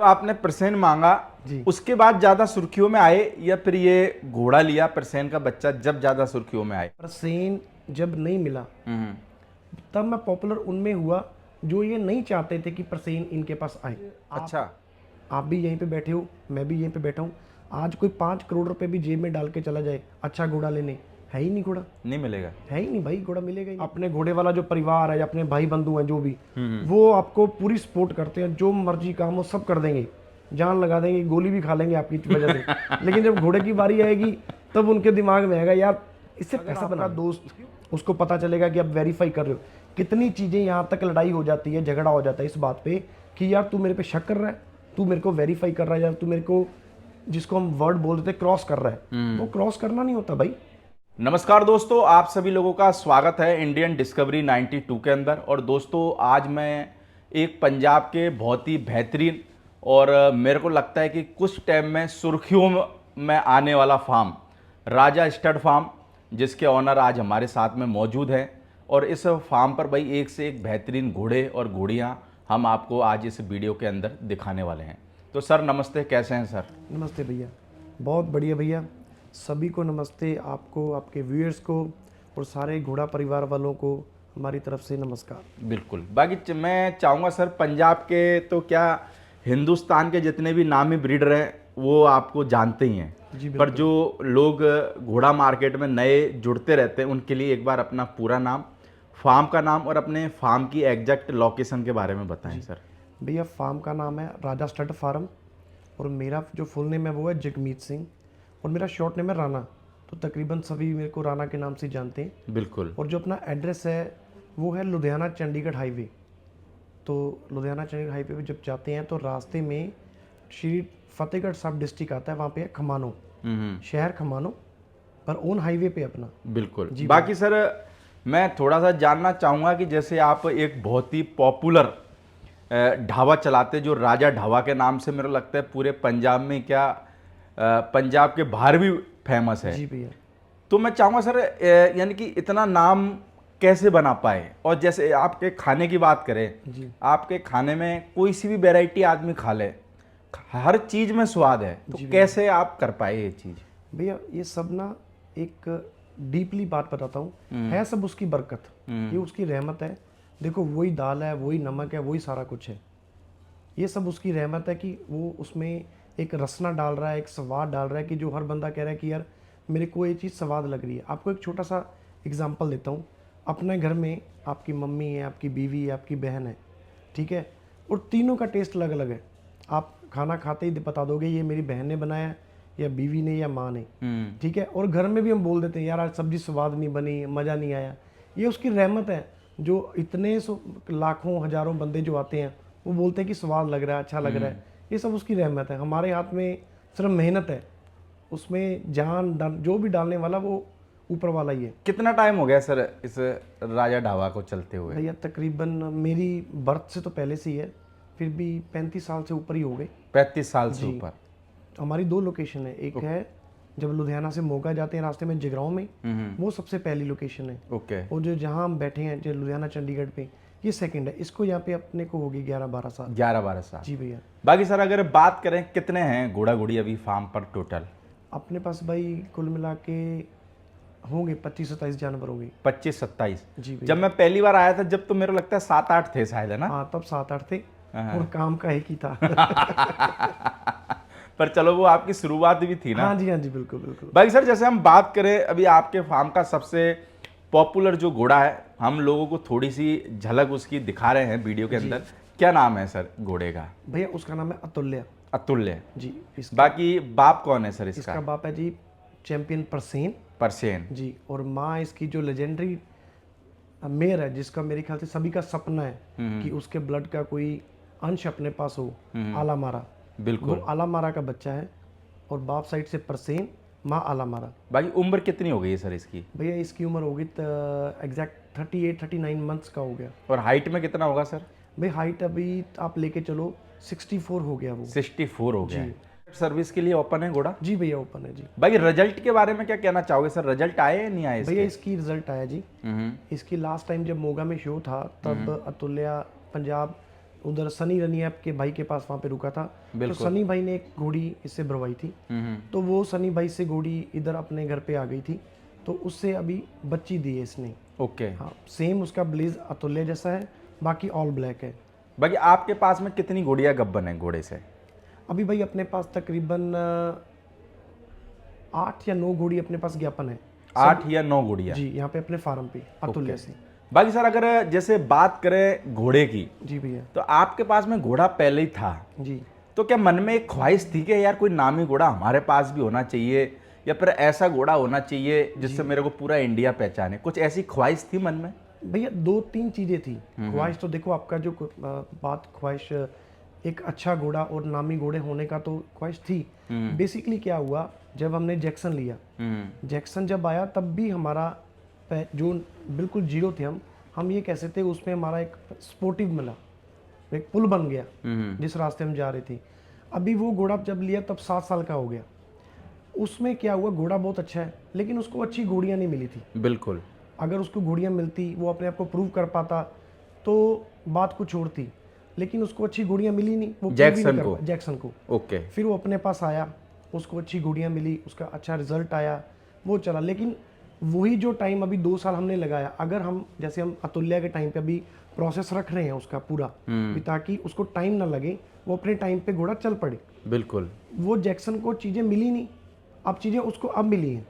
आपने परसेंट मांगा जी। उसके बाद ज्यादा सुर्खियों में आए या फिर ये घोड़ा लिया परसेंट का बच्चा जब ज्यादा सुर्खियों में आए? परसेंट जब नहीं मिला हम्म। तब मैं पॉपुलर उनमें हुआ जो ये नहीं चाहते थे कि परसेंट इनके पास आए। अच्छा। आप भी यहीं पे बैठे हो, मैं भी यहीं पे बैठा हूँ। आज कोई 5 करोड़ रुपए भी जेब में डाल के चला जाए अच्छा घोड़ा लेने, है ही नहीं घोड़ा, नहीं मिलेगा। है ही नहीं भाई, घोड़ा मिलेगा ही नहीं। अपने घोड़े वाला जो परिवार है या अपने भाई बंधु हैं जो भी, वो आपको पूरी सपोर्ट करते हैं, जो मर्जी काम हो सब कर देंगे, जान लगा देंगे, गोली भी खा लेंगे आपकी वजह से। लेकिन जब घोड़े की बारी आएगी तब उनके दिमाग में आएगा यार इससे पैसा बना। दोस्त उसको पता चलेगा कि आप वेरीफाई कर रहे हो। कितनी चीज़ें यहाँ तक लड़ाई हो जाती है, झगड़ा हो जाता है इस बात पे कि यार तू मेरे पे शक कर रहा है, तू मेरे को वेरीफाई कर रहा है, यार तू मेरे को, जिसको हम वर्ड बोल देते क्रॉस कर रहा है, वो क्रॉस करना नहीं होता भाई। नमस्कार दोस्तों, आप सभी लोगों का स्वागत है इंडियन डिस्कवरी 92 के अंदर। और दोस्तों आज मैं एक पंजाब के बहुत ही बेहतरीन और मेरे को लगता है कि कुछ टाइम में सुर्खियों में आने वाला फार्म, राजा स्टड फार्म, जिसके ऑनर आज हमारे साथ में मौजूद हैं। और इस फार्म पर भाई एक से एक बेहतरीन घोड़े और घोड़ियाँ हम आपको आज इस वीडियो के अंदर दिखाने वाले हैं। तो सर नमस्ते, कैसे हैं सर? नमस्ते भैया, बहुत बढ़िया भैया, सभी को नमस्ते, आपको, आपके व्यूअर्स को और सारे घोड़ा परिवार वालों को हमारी तरफ से नमस्कार। बिल्कुल। बाकी मैं चाहूँगा सर, पंजाब के तो क्या हिंदुस्तान के जितने भी नामी ब्रीडर हैं वो आपको जानते ही हैं, जी पर जो लोग घोड़ा मार्केट में नए जुड़ते रहते हैं उनके लिए एक बार अपना पूरा नाम, फार्म का नाम और अपने फार्म की एग्जैक्ट लोकेशन के बारे में बताएं सर। भैया फार्म का नाम है राजा स्टड फार्म और मेरा जो फुल नेम है वो है जगमीत सिंह और मेरा शॉर्ट नेम है राणा। तो तकरीबन सभी मेरे को राणा के नाम से जानते हैं। बिल्कुल। और जो अपना एड्रेस है वो है लुधियाना चंडीगढ़ हाईवे। तो लुधियाना चंडीगढ़ हाईवे पे जब जाते हैं तो रास्ते में श्री फतेहगढ़ साहब डिस्ट्रिक्ट आता है, वहाँ पे है खमानो, शहर खमानो, पर ओन हाईवे पे अपना। बिल्कुल। बाकी सर मैं थोड़ा सा जानना चाहूँगा कि जैसे आप एक बहुत ही पॉपुलर ढाबा चलाते जो राजा ढाबा के नाम से, मेरे को लगता है पूरे पंजाब में क्या पंजाब के बाहर भी फेमस है। जी भैया। तो मैं चाहूँगा सर यानी कि इतना नाम कैसे बना पाए? और जैसे आपके खाने की बात करें, जी। आपके खाने में कोई सी भी वैरायटी आदमी खा ले, हर चीज में स्वाद है, तो कैसे आप कर पाए ये चीज? भैया ये सब ना एक डीपली बात बताता हूँ, है सब उसकी बरकत, ये उसकी रहमत है। देखो वही दाल है, वही नमक है, वही सारा कुछ है, ये सब उसकी रहमत है कि वो उसमें एक रसना डाल रहा है, एक स्वाद डाल रहा है कि जो हर बंदा कह रहा है कि यार मेरे को ये चीज़ स्वाद लग रही है। आपको एक छोटा सा एग्जांपल देता हूँ। अपने घर में आपकी मम्मी है, आपकी बीवी है, आपकी बहन है, ठीक है, और तीनों का टेस्ट अलग अलग है। आप खाना खाते ही बता दोगे ये मेरी बहन ने बनाया या बीवी ने या माँ ने, ठीक है। और घर में भी हम बोल देते हैं यार आज सब्जी स्वाद नहीं बनी, मज़ा नहीं आया। ये उसकी रहमत है, जो इतने लाखों हजारों बंदे जो आते हैं वो बोलते हैं कि स्वाद लग रहा है, अच्छा लग रहा है। ये सब उसकी रहमत है। हमारे हाथ में सिर्फ मेहनत है, उसमें जान जो भी डालने वाला वो ऊपर वाला ही है। कितना टाइम हो गया सर इस राजा ढाबा को चलते हुए? भैया तकरीबन मेरी बर्थ से तो पहले से ही है, फिर भी 35 साल से ऊपर ही हो गए। 35 साल से ऊपर। हमारी 2 लोकेशन है, एक है जब लुधियाना से मोगा जाते हैं रास्ते में जगराओं में, वो सबसे पहली लोकेशन है। ओके। और जो जहाँ हम बैठे हैं जो लुधियाना चंडीगढ़ पे, ये सेकंड है। इसको यहाँ पे अपने को होगी 11-12 साल। 11-12 साल। जी भैया। बाकी सर अगर बात करें कितने हैं घोड़ा घोड़ी अभी फार्म पर टोटल? अपने पास भाई कुल मिला के होंगे 25-27 जानवर होंगे। 25-27? जी भैया। जब मैं पहली बार आया था जब तो मेरे को लगता है 7-8 थे शायद, है ना? हाँ तब 7-8 थे और काम का एक ही था। पर चलो वो आपकी शुरुआत भी थी ना। हाँ जी, हाँ जी, बिल्कुल बिल्कुल। बाकी सर जैसे हम बात करें अभी आपके फार्म का सबसे पॉपुलर जो घोड़ा है, हम लोगों को थोड़ी सी झलक उसकी दिखा रहे हैं वीडियो के अंदर। क्या नाम है सर घोड़े का? भैया उसका नाम है अतुल्य। अतुल्य जी। बाकी बाप कौन है सर इसका? इसका बाप है जी चैंपियन परसेन। परसेन जी। और माँ इसकी जो लेजेंडरी मेयर है, जिसका मेरे ख्याल से सभी का सपना है कि उसके ब्लड का कोई अंश अपने पास हो, आला मारा। बिल्कुल। वो आला मारा का बच्चा है और बाप साइड से परसेन, माँ आला मारा। बाकी उम्र कितनी हो गई सर इसकी? भैया इसकी उम्र होगी एग्जैक्ट 38-39 मंथ्स का हो गया। और हाइट में कितना होगा सर? भाई हाइट अभी आप लेके चलो 64 हो गया वो। 64 हो गया। सर्विस के लिए ओपन है घोड़ा? जी भैया ओपन है जी। भाई रिजल्ट के बारे में क्या कहना चाहोगे सर? रिजल्ट आए या नहीं आए? भैया इसकी रिजल्ट आया जी। इसकी लास्ट टाइम जब मोगा में शो था तब अतुल्या पंजाब उधर सनी रनिया के भाई के पास वहाँ पे रुका था। तो सनी भाई ने एक घोड़ी इससे भरवाई थी, तो वो सनी भाई से घोड़ी इधर अपने घर पे आ गई थी, तो उससे अभी बच्ची दी है इसने। ओके। हाँ, सेम उसका ब्लेज अतुल्य जैसा है, बाकी ऑल ब्लैक है। बाकी आपके पास में कितनी घोड़ियाँ गब्बन है घोड़े से? अभी भाई अपने पास तकरीबन 8 या 9 घोड़ी अपने पास ज्ञापन है। 8 या 9 घोड़ियाँ जी, यहाँ पे अपने फार्म पे अतुल्य से। बाकी सर अगर जैसे बात करें घोड़े की, जी भैया। तो आपके पास में घोड़ा पहले ही था, जी। तो क्या मन में एक ख्वाहिश थी कि यार कोई नामी घोड़ा हमारे पास भी होना चाहिए, या फिर ऐसा घोड़ा होना चाहिए जिससे मेरे को पूरा इंडिया पहचाने? कुछ ऐसी ख्वाहिश थी मन में? भैया 2-3 चीज़ें थी। ख्वाहिश तो देखो, आपका जो बात ख्वाहिश एक अच्छा घोड़ा और नामी घोड़े होने का तो ख्वाहिश थी। बेसिकली क्या हुआ, जब हमने जैक्सन लिया, जैक्सन जब आया तब भी हमारा जो बिल्कुल जीरो थे हम ये कह सकते उसमें हमारा एक स्पोर्टिव मिला, एक पुल बन गया जिस रास्ते हम जा रहे थे। अभी वो घोड़ा जब लिया तब 7 साल का हो गया। उसमें क्या हुआ, घोड़ा बहुत अच्छा है लेकिन उसको अच्छी घोड़ियाँ नहीं मिली थी। बिल्कुल। अगर उसको घोड़ियाँ मिलती, वो अपने आप को प्रूव कर पाता तो बात कुछ और थी, लेकिन उसको अच्छी घोड़ियाँ मिली नहीं। वो जैक्सन को ओके। फिर वो अपने पास आया, उसको अच्छी घोड़ियाँ मिली, उसका अच्छा रिजल्ट आया, वो चला। लेकिन वही जो टाइम अभी 2 साल हमने लगाया, अगर हम जैसे हम अतुल्य के टाइम पे अभी प्रोसेस रख रहे हैं उसका पूरा, ताकि उसको टाइम ना लगे, वो अपने टाइम पे घोड़ा चल पड़े। बिल्कुल। वो जैक्सन को चीज़ें मिली नहीं, अब चीज़ें उसको अब मिली हैं।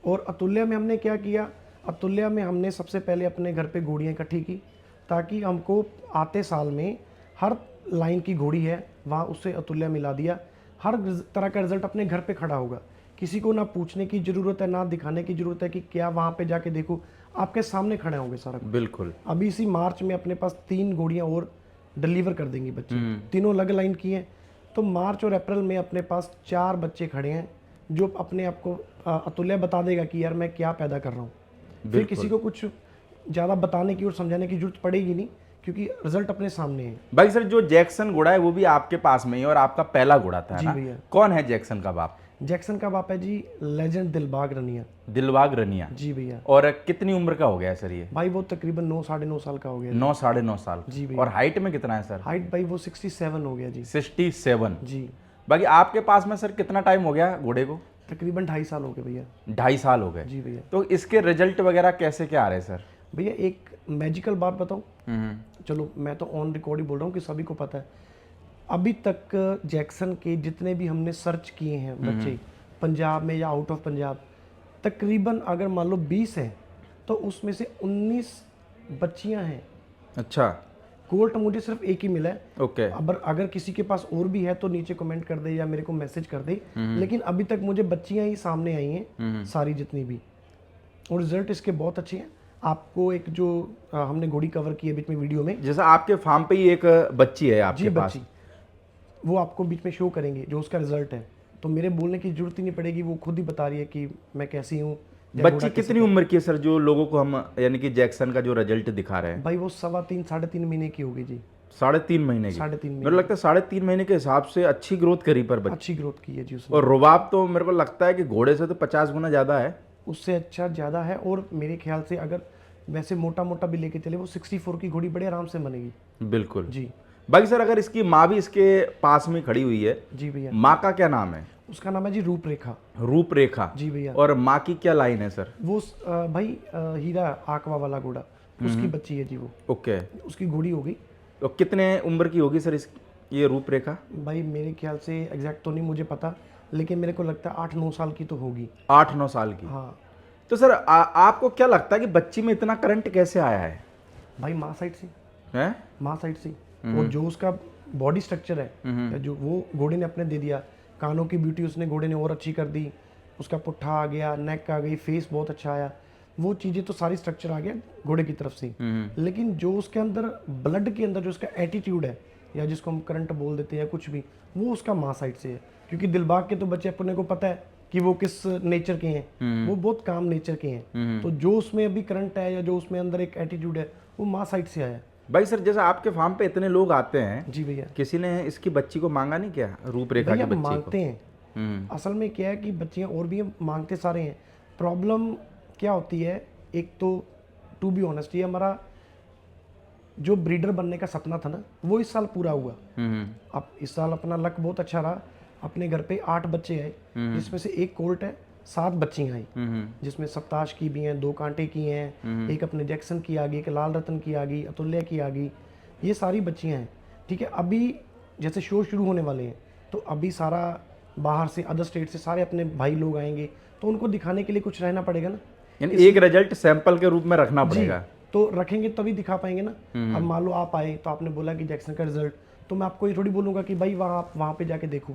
और अतुल्य में हमने क्या किया, अतुल्य में हमने सबसे पहले अपने घर पे घोड़ियाँ इकट्ठी की, ताकि हमको आते साल में हर लाइन की घोड़ी है वहाँ उससे अतुल्य मिला दिया। हर तरह का रिजल्ट अपने घर पे खड़ा होगा, किसी को ना पूछने की ज़रूरत है, ना दिखाने की ज़रूरत है कि क्या वहाँ पे जाके देखो, आपके सामने खड़े होंगे सारा। बिल्कुल। अभी इसी मार्च में अपने पास 3 घोड़ियाँ और डिलीवर कर देंगी बच्चे, तीनों अलग लाइन की हैं। तो मार्च और अप्रैल में अपने पास 4 बच्चे खड़े हैं, जो अपने आप को अतुल्य बता देगा कि यार मैं क्या पैदा कर रहा हूँ। फिर किसी को कुछ ज़्यादा बताने की और समझाने की जरूरत पड़ेगी नहीं, क्योंकि रिजल्ट अपने सामने है। भाई सर, जो जैक्सन घोड़ा है वो भी आपके पास में ही और आपका पहला घोड़ा था, जी ना? भैया। कौन है जैक्सन का बाप? जैक्सन का बाप है जी लेजेंड दिलबाग रनिया। दिलबाग रनिया। जी भैया। और कितनी उम्र का हो गया सर ये? भाई वो तकरीबन 9 साढ़े 9 साल का हो गया। 9 साढ़े 9 साल। जी भैया। और हाइट में कितना है सर? हाइट भाई वो 67 हो गया जी। 67। जी। बाकी आपके पास में सर कितना टाइम हो गया घोड़े को? तकरीबन 2.5 साल हो गए भैया। 2.5 साल हो गए। जी भैया। तो इसके रिजल्ट वगैरह कैसे क्या आ रहे हैं सर? भैया एक मैजिकल बात बताऊं, चलो मैं तो ऑन रिकॉर्ड ही बोल रहा हूँ कि सभी को पता है, अभी तक जैक्सन के जितने भी हमने सर्च किए हैं बच्चे पंजाब में या आउट ऑफ पंजाब, तकरीबन अगर मान लो 20 हैं तो उसमें से 19 बच्चियां हैं। अच्छा। कोल्ट मुझे सिर्फ एक ही मिला है। ओके। अगर किसी के पास और भी है तो नीचे कमेंट कर दे या मेरे को मैसेज कर दे, लेकिन अभी तक मुझे बच्चियां ही सामने आई हैं सारी जितनी भी, और रिजल्ट इसके बहुत अच्छे हैं। आपको एक जो हमने घोड़ी कवर की है बीच में वीडियो में, जैसा आपके फार्म पे ही एक बच्ची है आपके जी पास, बच्ची, वो आपको बीच में शो करेंगे जो उसका रिजल्ट है, तो मेरे बोलने की जरूरत ही नहीं पड़ेगी, वो खुद ही बता रही है कि मैं कैसी हूँ। बच्ची कितनी उम्र की है सर, जो लोगों को हम यानी कि जैक्सन का जो रिजल्ट दिखा रहे हैं? भाई वो 3.5 साढ़े 3 महीने की होगी जी। 3.5 महीने की? 3.5 मेरे लगता है 3.5 महीने के हिसाब से अच्छी ग्रोथ करी पर बच्ची। अच्छी ग्रोथ की है जी उसने। और रुबाब तो मेरे को लगता है कि घोड़े से तो 50 गुना ज्यादा है। उससे अच्छा ज़्यादा है, और मेरे ख्याल से अगर वैसे मोटा मोटा भी लेके चले वो 64 की घोड़ी बड़े आराम से बनेगी। बिल्कुल जी। बाकी सर अगर इसकी माँ भी इसके पास में खड़ी हुई है, जी भैया। माँ का क्या नाम है? उसका नाम है जी रूपरेखा। रूपरेखा। जी भैया। और माँ की क्या लाइन है सर? वो भाई हीरा आकवा वाला घोड़ा, उसकी बच्ची है जी वो। ओके। उसकी घोड़ी होगी। तो कितने उम्र की होगी सर ये रूपरेखा? भाई मेरे ख्याल से एग्जैक्ट तो नहीं मुझे पता, लेकिन मेरे को लगता है 8-9 साल की तो होगी। 8-9 साल की? हाँ। तो सर आपको क्या लगता है कि बच्ची में इतना करंट कैसे आया है? भाई माँ साइड से हैं? माँ साइड से। और जो उसका बॉडी स्ट्रक्चर है, या जो वो घोड़े ने अपने दे दिया, कानों की ब्यूटी उसने घोड़े ने और अच्छी कर दी, उसका पुट्ठा आ गया, नेक आ गई, फेस बहुत अच्छा आया, वो चीज़ें तो सारी स्ट्रक्चर आ गया घोड़े की तरफ से। लेकिन जो उसके अंदर ब्लड के अंदर जो उसका एटीट्यूड है, या जिसको हम करंट बोल देते हैं या कुछ भी, वो उसका माँ साइड से है। क्योंकि दिलबाग के तो बच्चे अपने को पता है कि वो किस नेचर के हैं, वो बहुत काम नेचर के हैं। तो जो उसमें अभी करंट है या जो उसमें अंदर एक एटीट्यूड है, वो माँ साइड से आया। भाई सर जैसा आपके फार्म पे इतने लोग आते हैं, जी भैया, किसी ने इसकी बच्ची को मांगा नहीं क्या, रूपरेखा की बच्ची मांगते हैं। असल में क्या है कि बच्चियां और भी मांगते सारे हैं। प्रॉब्लम क्या होती है, एक तो टू बी ऑनेस्ट, ये हमारा जो ब्रीडर बनने का सपना था ना, वो इस साल पूरा हुआ। हम्म अब इस साल अपना लक बहुत अच्छा रहा। अपने घर पे 8 बच्चे आए, जिसमें से एक कोल्ट है, 7 बच्चियां आई, जिसमें सप्ताश की भी हैं, 2 कांटे की हैं, एक अपने जैक्सन की आ गई, एक लाल रतन की आ गई, अतुल्य की आ गई, ये सारी बच्चियां हैं। ठीक है, अभी जैसे शो शुरू होने वाले हैं, तो अभी सारा बाहर से, अदर स्टेट से सारे अपने भाई लोग आएंगे, तो उनको दिखाने के लिए कुछ रहना पड़ेगा ना। यानी एक रिजल्ट सैंपल के रूप में रखना पड़ेगा। तो रखेंगे तभी दिखा पाएंगे ना। अब मान लो आप आए तो आपने बोला कि जैक्सन का रिजल्ट, तो मैं आपको ये थोड़ी बोलूँगा कि भाई वहाँ पे जाके देखो।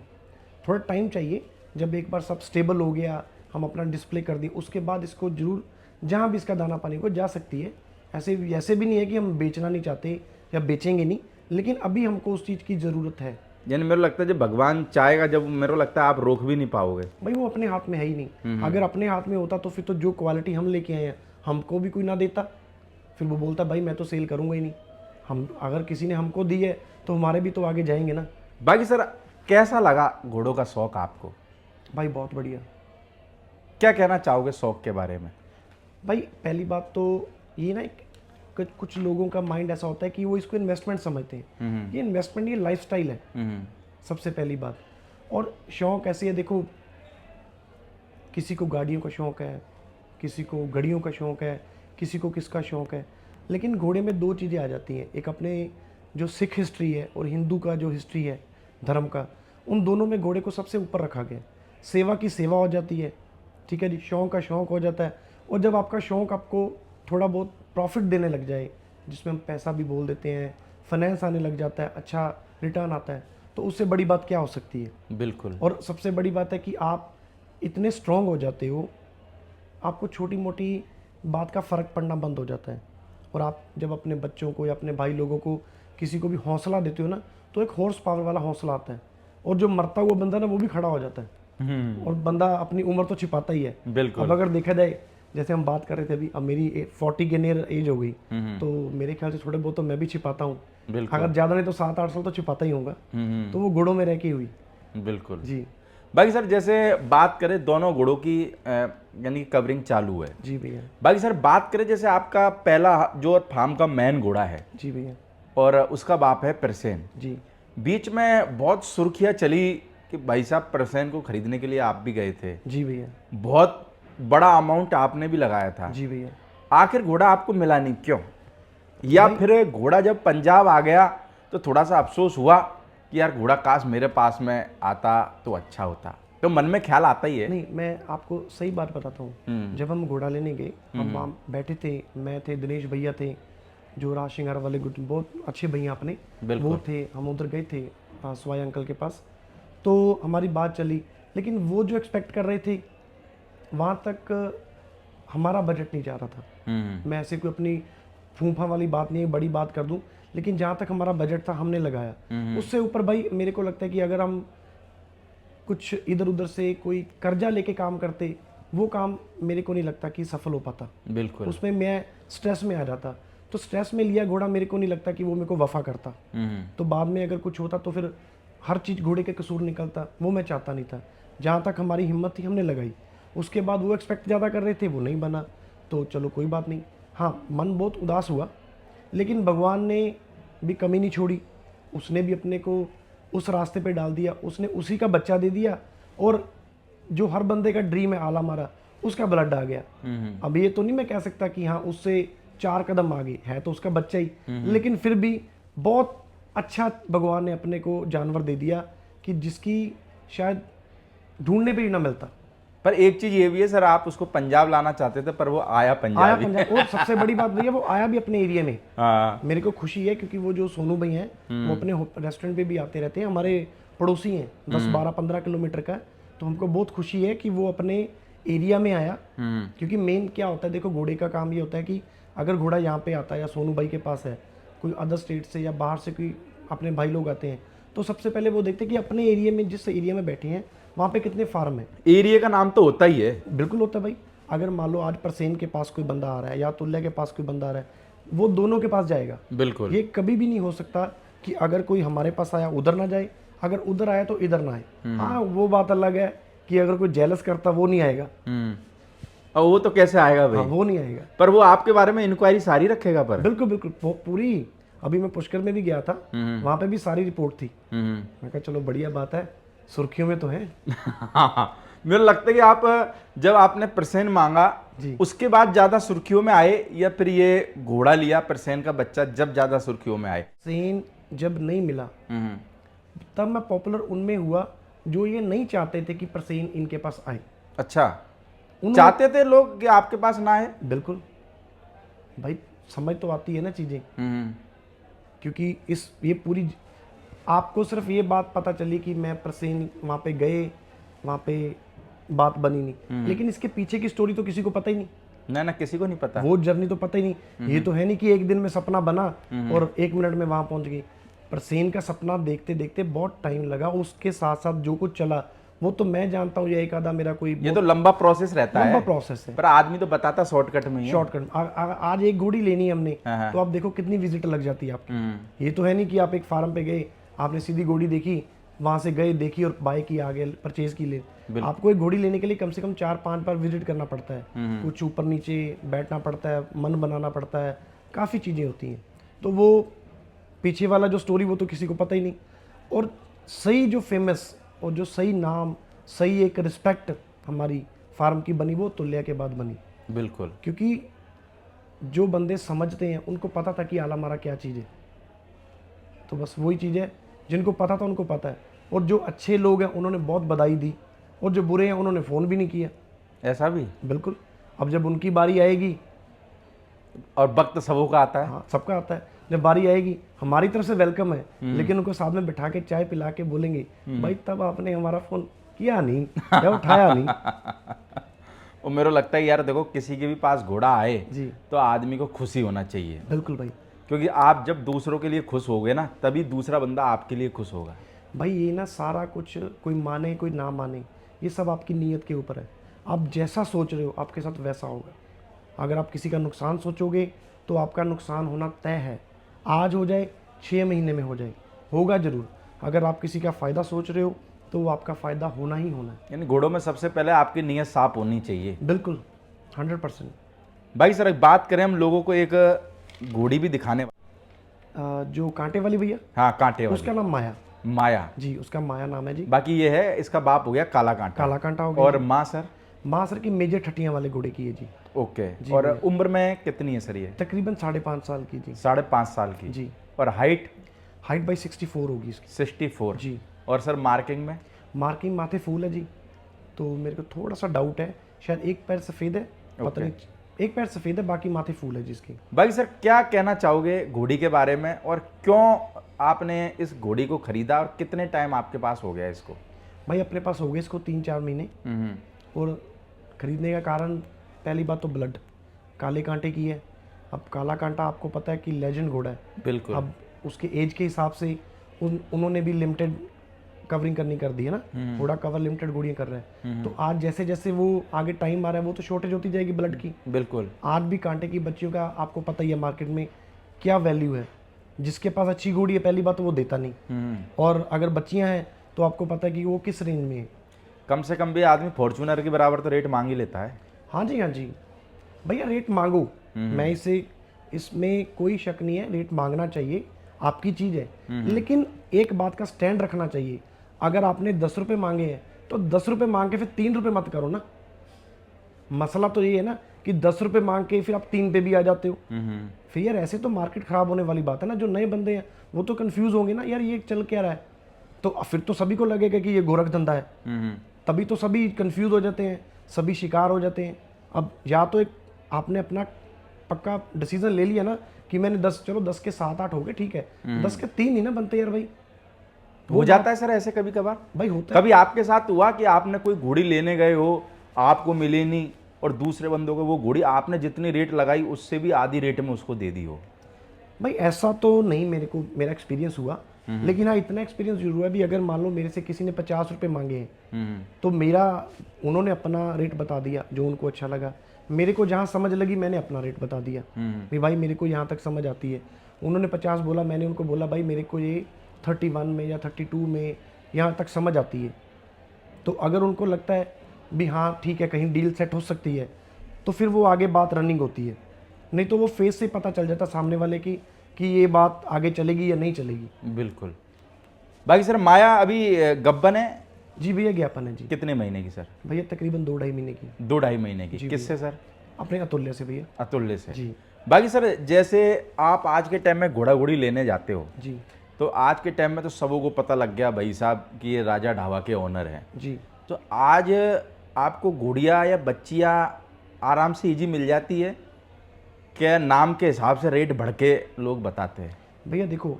थोड़ा टाइम चाहिए। जब एक बार सब स्टेबल हो गया, हम अपना डिस्प्ले कर दिए, उसके बाद इसको जरूर जहाँ भी इसका दाना पानी को जा सकती है। ऐसे भी नहीं है कि हम बेचना नहीं चाहते या बेचेंगे नहीं, लेकिन अभी हमको उस चीज़ की ज़रूरत है। यानी मेरे को लगता है जब भगवान चाहेगा, जब मेरे को लगता है आप रोक भी नहीं पाओगे। भाई वो अपने हाथ में है ही नहीं। अगर अपने हाथ में होता तो फिर तो जो क्वालिटी हम लेके आए हैं हमको भी कोई ना देता, फिर वो बोलता भाई मैं तो सेल करूँगा ही नहीं। हम अगर किसी ने हमको दी है तो हमारे भी तो आगे जाएंगे ना। बाकी सर, कैसा लगा घोड़ों का शौक आपको? भाई बहुत बढ़िया। क्या कहना चाहोगे शौक के बारे में? भाई पहली बात तो ये ना, कुछ लोगों का माइंड ऐसा होता है कि वो इसको इन्वेस्टमेंट समझते हैं। ये इन्वेस्टमेंट, ये लाइफस्टाइल है सबसे पहली बात। और शौक ऐसी है, देखो किसी को गाड़ियों का शौक है, किसी को घड़ियों का शौक है, किसी को किसका शौक है, लेकिन घोड़े में 2 चीज़ें आ जाती हैं। एक अपने जो सिख हिस्ट्री है और हिंदू का जो हिस्ट्री है धर्म का, उन दोनों में घोड़े को सबसे ऊपर रखा गया। सेवा की सेवा हो जाती है, ठीक है जी, शौक का शौक हो जाता है। और जब आपका शौक आपको थोड़ा बहुत प्रॉफिट देने लग जाए, जिसमें हम पैसा भी बोल देते हैं, फाइनेंस आने लग जाता है, अच्छा रिटर्न आता है, तो उससे बड़ी बात क्या हो सकती है? बिल्कुल। और सबसे बड़ी बात है कि आप इतने स्ट्रांग हो जाते हो, आपको छोटी मोटी बात का फ़र्क पड़ना बंद हो जाता है। और आप जब अपने बच्चों को या अपने भाई लोगों को, किसी को भी हौसला देते हो ना, तो एक हॉर्स पावर वाला हौसला आता है। और जो मरता हुआ बंदा ना, वो भी खड़ा हो जाता है। और बंदा अपनी उम्र तो छिपाता ही है। बिल्कुल। अब अगर देखा जाए, जैसे हम बात कर रहे थे अभी, अब मेरी 40 के नियर एज हो गई, तो मेरे ख्याल से थोड़े बहुत तो मैं भी छिपाता हूँ। अगर ज़्यादा नहीं तो 7-8 साल तो छिपाता ही होगा। तो वो घोड़ों में रह के हुई। बिल्कुल जी। बाकी सर, जैसे बात करें दोनों घोड़ों की, यानी कवरिंग चालू है। जी भैया। बाकी सर बात करें, जैसे आपका पहला जो फार्म का मेन घोड़ा है, जी भैया, और उसका बाप है परसेन। जी बीच में बहुत सुर्खियाँ चली कि भाई साहब परसेन को खरीदने के लिए आप भी गए थे, जी भैया, बहुत बड़ा अमाउंट आपने भी लगाया था। जी भैया। आखिर घोड़ा आपको मिला नहीं, क्यों? या फिर घोड़ा जब पंजाब आ गया तो थोड़ा सा अफसोस हुआ कि यार घोड़ा काश मेरे पास में आता तो अच्छा होता? तो मन में ख्याल आता ही है। नहीं, मैं आपको सही बात बताता हूँ। जब हम घोड़ा लेने गए, हम वहाँ बैठे थे, मैं थे, दिनेश भैया थे, जो राज श्रृंगार वाले बहुत अच्छे भैया अपने, वो थे। हम उधर गए थे स्वाई अंकल के पास, तो हमारी बात चली। लेकिन वो जो एक्सपेक्ट कर रहे थे, वहाँ तक हमारा बजट नहीं जा रहा था। मैं ऐसे कोई अपनी फूफा वाली बात नहीं है, बड़ी बात कर दूं, लेकिन जहाँ तक हमारा बजट था हमने लगाया। उससे ऊपर भाई मेरे को लगता है कि अगर हम कुछ इधर उधर से कोई कर्जा लेके काम करते, वो काम मेरे को नहीं लगता कि सफल हो पाता। बिल्कुल। उसमें मैं स्ट्रेस में आ जाता। तो स्ट्रेस में लिया घोड़ा, मेरे को नहीं लगता कि वो मेरे को वफा करता। तो बाद में अगर कुछ होता तो फिर हर चीज़ घोड़े के कसूर निकलता, वो मैं चाहता नहीं था। जहाँ तक हमारी हिम्मत थी हमने लगाई। उसके बाद वो एक्सपेक्ट ज़्यादा कर रहे थे, वो नहीं बना, तो चलो कोई बात नहीं। हाँ, मन बहुत उदास हुआ, लेकिन भगवान ने भी कमी नहीं छोड़ी। उसने भी अपने को उस रास्ते पे डाल दिया, उसने उसी का बच्चा दे दिया। और जो हर बंदे का ड्रीम है आला मारा, उसका ब्लड आ गया। अब ये तो नहीं मैं कह सकता कि हाँ उससे 4 कदम आगे है, तो उसका बच्चा ही, लेकिन फिर भी बहुत अच्छा भगवान ने अपने को जानवर दे दिया कि जिसकी शायद ढूंढने पे ही ना मिलता। पर एक चीज ये भी है सर, आप उसको पंजाब लाना चाहते थे, पर वो आया पंजाब। और सबसे बड़ी बात भैया, वो आया भी अपने एरिया में। हाँ। मेरे को खुशी है, क्योंकि वो जो सोनू भाई हैं, वो अपने रेस्टोरेंट पे भी आते रहते हैं, हमारे पड़ोसी हैं, 10-12-15 किलोमीटर का। तो हमको बहुत खुशी है कि वो अपने एरिया में आया। क्योंकि मेन क्या होता है, देखो घोड़े का काम ये होता है कि अगर घोड़ा यहाँ पे आता है या सोनू भाई के पास है, कोई अदर स्टेट से या बाहर से कोई अपने भाई लोग आते हैं, तो सबसे पहले वो देखते हैं कि अपने एरिया में, जिस एरिया में बैठे हैं, वहाँ पे कितने फार्म है। एरिया का नाम तो होता ही है। बिल्कुल होता है भाई। अगर मान लो आज परसेन के पास कोई बंदा आ रहा है या तुल्य के पास कोई बंदा आ रहा है, वो दोनों के पास जाएगा। बिल्कुल। ये कभी भी नहीं हो सकता कि अगर कोई हमारे पास आया उधर ना जाए, अगर उधर आया तो इधर ना आए। हाँ, वो बात अलग है कि अगर कोई जेलस करता वो नहीं आएगा। और वो तो कैसे आएगा भाई? हाँ, वो नहीं आएगा। पर वो आपके बारे में इंक्वायरी सारी रखेगा। पर बिल्कुल बिल्कुल, वो पूरी अभी मैं पुष्कर में भी गया था, वहां पे भी सारी रिपोर्ट थी। मैं कहा चलो बढ़िया बात है, सुर्खियों में तो है। हाँ, मुझे लगता है कि आप जब आपने प्रसेन मांगा जी। उसके बाद ज्यादा सुर्खियों में आए, या फिर ये घोड़ा लिया प्रसेन का बच्चा जब ज्यादा सुर्खियों में आए? सेन जब नहीं मिला तब मैं पॉपुलर उनमें हुआ जो ये नहीं चाहते थे कि प्रसेन इनके पास आए। अच्छा, उन्होंने- चाहते थे लोग कि आपके पास ना आए? बिल्कुल भाई, समझ तो आती है ना चीजें, क्योंकि ये पूरी आपको सिर्फ ये बात पता चली कि मैं प्रसेन वहाँ पे गए, वहाँ पे बात बनी नहीं, लेकिन इसके पीछे की स्टोरी तो किसी को पता ही नहीं। ना किसी को नहीं पता। वो जर्नी तो पता ही नहीं। ये तो है नहीं कि एक दिन में सपना बना और 1 मिनट में वहां पहुंच गई। प्रसेन का सपना देखते देखते बहुत टाइम लगा, उसके साथ साथ जो कुछ चला वो तो मैं जानता हूँ, ये एक आधा मेरा कोई ये तो लंबा प्रोसेस रहता लंबा है, प्रोसेस है। पर आदमी तो बताता शॉर्टकट में ही है। शॉर्टकट आज एक घोड़ी लेनी है हमने, हाँ। तो आप देखो कितनी विजिट लग जाती है आपकी। ये तो है नहीं कि आप एक फार्म पे गए, आपने सीधी घोड़ी देखी, वहां से गए, देखी और बाय की, आगे परचेज की ले। आपको एक घोड़ी लेने के लिए कम से कम 4-5 बार विजिट करना पड़ता है, कुछ ऊपर नीचे बैठना पड़ता है, मन बनाना पड़ता है, काफ़ी चीज़ें होती हैं। तो वो पीछे वाला जो स्टोरी वो तो किसी को पता ही नहीं। और सही जो फेमस और जो सही नाम, सही एक रिस्पेक्ट हमारी फार्म की बनी वो तुल्या के बाद बनी। बिल्कुल, क्योंकि जो बंदे समझते हैं उनको पता था कि आला मारा क्या चीज़ है। तो बस वही चीज़ है, जिनको पता था उनको पता है। और जो अच्छे लोग हैं उन्होंने बहुत बधाई दी, और जो बुरे हैं उन्होंने फ़ोन भी नहीं किया। ऐसा भी? बिल्कुल। अब जब उनकी बारी आएगी, और वक्त सबों का आता है। हाँ सबका आता है, जब बारी आएगी हमारी तरफ से वेलकम है, लेकिन उनको साथ में बिठा के चाय पिला के बोलेंगे भाई तब आपने हमारा फ़ोन किया नहीं या उठाया नहीं। और मेरे को लगता है यार देखो, किसी के भी पास घोड़ा आए जी तो आदमी को खुशी होना चाहिए, बिल्कुल भाई। क्योंकि आप जब दूसरों के लिए खुश होगे ना, तभी दूसरा बंदा आपके लिए खुश होगा। भाई ये ना सारा कुछ कोई माने कोई ना माने, ये सब आपकी नीयत के ऊपर है। आप जैसा सोच रहे हो आपके साथ वैसा होगा। अगर आप किसी का नुकसान सोचोगे तो आपका नुकसान होना तय है, आज हो जाए 6 महीने में हो जाए, होगा ज़रूर। अगर आप किसी का फ़ायदा सोच रहे हो तो वो आपका फ़ायदा होना ही होना है। यानी घोड़ों में सबसे पहले आपकी नीयत साफ होनी चाहिए। बिल्कुल 100%। भाई सर, एक बात करें हम लोगों को एक घोड़ी भी दिखाने। जो कांटे वाली भैया, हाँ, कांटे वाली। उसका नाम माया माया जी, उसका माया नाम है जी। बाकी ये है, इसका बाप हो गया काला कांटा। काला कांटा हो गया। और माँ सर? माँ सर की मेजर ठटियाँ वाले घोड़े की है जी। ओके। और उम्र में कितनी है सर ये? तकरीबन 5.5 साल की जी। 5.5 साल की जी। और हाइट? हाइट बाई 64 होगी इसकी। 64 जी। और सर मार्किंग में? मार्किंग माथे फूल है जी, तो मेरे को थोड़ा सा डाउट है, शायद एक पैर सफ़ेद है, पता नहीं, एक पैर सफ़ेद है, बाकी माथे फूल है जिसकी। भाई सर, क्या कहना चाहोगे घोड़ी के बारे में, और क्यों आपने इस घोड़ी को खरीदा, और कितने टाइम आपके पास हो गया इसको? भाई अपने पास हो गए इसको 3-4 महीने। और ख़रीदने का कारण पहली बात तो ब्लड काले कांटे की है। अब काला कांटा आपको पता है कि लेजेंड घोड़ा है। बिल्कुल। अब उसके एज के हिसाब से उन्होंने भी लिमिटेड कवरिंग करनी कर दी है ना, घोड़ा कवर लिमिटेड घोड़ियाँ कर रहे हैं। तो आज जैसे जैसे वो आगे टाइम आ रहा है वो तो शॉर्टेज होती जाएगी ब्लड की। बिल्कुल। आज भी कांटे की बच्चियों का आपको पता ही है मार्केट में क्या वैल्यू है। जिसके पास अच्छी घोड़ी है पहली बात तो वो देता नहीं, और अगर बच्चियां हैं तो आपको पता है कि वो किस रेंज में है। कम से कम भी आदमी फॉर्च्यूनर के बराबर तो रेट मांग ही लेता है। हाँ जी, हाँ जी भैया, रेट मांगो, मैं इसमें कोई शक नहीं है, रेट मांगना चाहिए, आपकी चीज़ है। लेकिन एक बात का स्टैंड रखना चाहिए, अगर आपने 10 रुपये मांगे हैं तो 10 रुपये मांग के फिर 3 रुपये मत करो ना। मसला तो ये है ना कि 10 रुपये मांग के फिर आप 3 पे भी आ जाते हो। फिर यार ऐसे तो मार्केट ख़राब होने वाली बात है ना। जो नए बंदे हैं वो तो कंफ्यूज होंगे ना, यार ये चल क्या रहा है, तो फिर तो सभी को लगेगा कि ये गोरख धंधा है। तभी तो सभी कंफ्यूज हो जाते हैं, सभी शिकार हो जाते हैं। अब या तो एक आपने अपना पक्का डिसीजन ले लिया ना कि मैंने 10, चलो 10 के 7-8 हो गए ठीक है, 10 के 3 ही ना बनते यार भाई। हो जाता है सर ऐसे कभी कभार? भाई होता है। कभी आपके साथ हुआ कि आपने कोई घोड़ी लेने गए हो, आपको मिली नहीं, और दूसरे बंदों को वो घोड़ी आपने जितनी रेट लगाई उससे भी आधी रेट में उसको दे दी हो? भाई ऐसा तो नहीं मेरा एक्सपीरियंस हुआ, लेकिन हाँ इतना एक्सपीरियंस जरूर है भी, अगर मान लो मेरे से किसी ने 50 रुपये मांगे हैं तो उन्होंने अपना रेट बता दिया जो उनको अच्छा लगा, मेरे को जहाँ समझ लगी मैंने अपना रेट बता दिया कि भाई मेरे को यहाँ तक समझ आती है। उन्होंने 50 बोला, मैंने उनको बोला भाई मेरे को ये 31 में या 32 में यहाँ तक समझ आती है। तो अगर उनको लगता है भी हाँ ठीक है कहीं डील सेट हो सकती है तो फिर वो आगे बात रनिंग होती है, नहीं तो वो फेस से पता चल जाता सामने वाले की कि ये बात आगे चलेगी या नहीं चलेगी। बिल्कुल। बाकी सर माया अभी गब्बन है, जी भैया ज्ञापन है जी। कितने महीने की सर? भैया तकरीबन 2-2.5 महीने की। 2-2.5 महीने की। किससे सर? अपने अतुल्य से भैया। अतुल्य से। जी बाकी सर जैसे आप आज के टाइम में घोड़ा घोड़ी लेने जाते हो, जी तो आज के टाइम में तो सबों को पता लग गया भाई साहब कि ये राजा ढाबा के ओनर हैं। जी। तो आज आपको घोड़िया या बच्चियाँ आराम से इजी मिल जाती है क्या? नाम के हिसाब से रेट बढ़ के लोग बताते हैं। भैया देखो,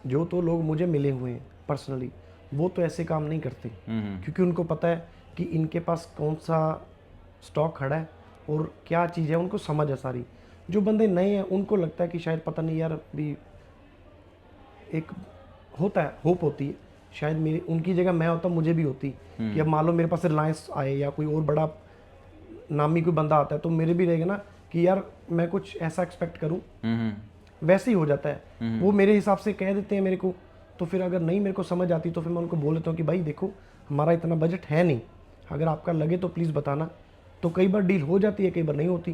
जो तो लोग मुझे मिले हुए हैं पर्सनली, वो तो ऐसे काम नहीं करते, क्योंकि उनको पता है कि इनके पास कौन सा स्टॉक खड़ा है और क्या चीज़ है, उनको समझ है सारी। जो बंदे नए हैं उनको लगता है कि शायद पता नहीं यार, भी एक होता है, होप होती है शायद मेरी, उनकी जगह मैं होता मुझे भी होती कि अब मान लो मेरे पास रिलायंस आए या कोई और बड़ा नामी कोई बंदा आता है, तो मेरे भी रहेगा ना कि यार मैं कुछ ऐसा एक्सपेक्ट करूं। वैसे ही हो जाता है। वो मेरे हिसाब से कह देते हैं मेरे को, तो फिर अगर नहीं मेरे को समझ आती तो फिर मैं उनको बोल देता हूँ कि भाई देखो हमारा इतना बजट है नहीं, अगर आपका लगे तो प्लीज़ बताना। तो कई बार डील हो जाती है, कई बार नहीं होती,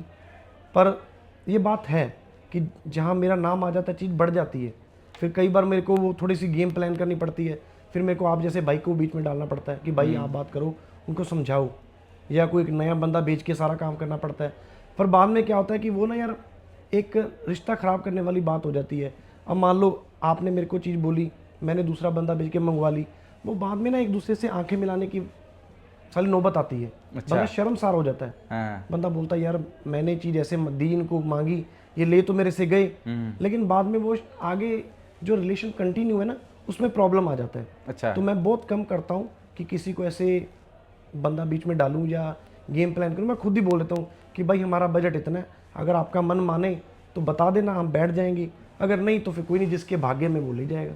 पर ये बात है कि जहाँ मेरा नाम आ जाता है चीज़ बढ़ जाती है। फिर कई बार मेरे को वो थोड़ी सी गेम प्लान करनी पड़ती है, फिर मेरे को आप जैसे भाई को बीच में डालना पड़ता है कि भाई आप बात करो, उनको समझाओ, या कोई एक नया बंदा बेच के सारा काम करना पड़ता है। पर बाद में क्या होता है कि वो ना यार एक रिश्ता ख़राब करने वाली बात हो जाती है। अब मान लो आपने मेरे को चीज़ बोली, मैंने दूसरा बंदा भेज के मंगवा ली, वो बाद में ना एक दूसरे से आंखें मिलाने की सारी नौबत आती है। बंदा शर्मसार हो जाता है। हाँ। बंदा बोलता है यार मैंने चीज़ ऐसे दी, इनको मांगी, ये ले तो मेरे से गए, लेकिन बाद में वो आगे जो रिलेशन कंटिन्यू है ना उसमें प्रॉब्लम आ जाता है। अच्छा। तो मैं बहुत कम करता हूँ कि किसी को ऐसे बंदा बीच में डालूं या गेम प्लान करूं। मैं खुद ही बोल देता हूँ कि भाई हमारा बजट इतना है, अगर आपका मन माने तो बता देना, हम बैठ जाएंगे, अगर नहीं तो फिर कोई नहीं, जिसके भाग्य में वो ले जाएगा।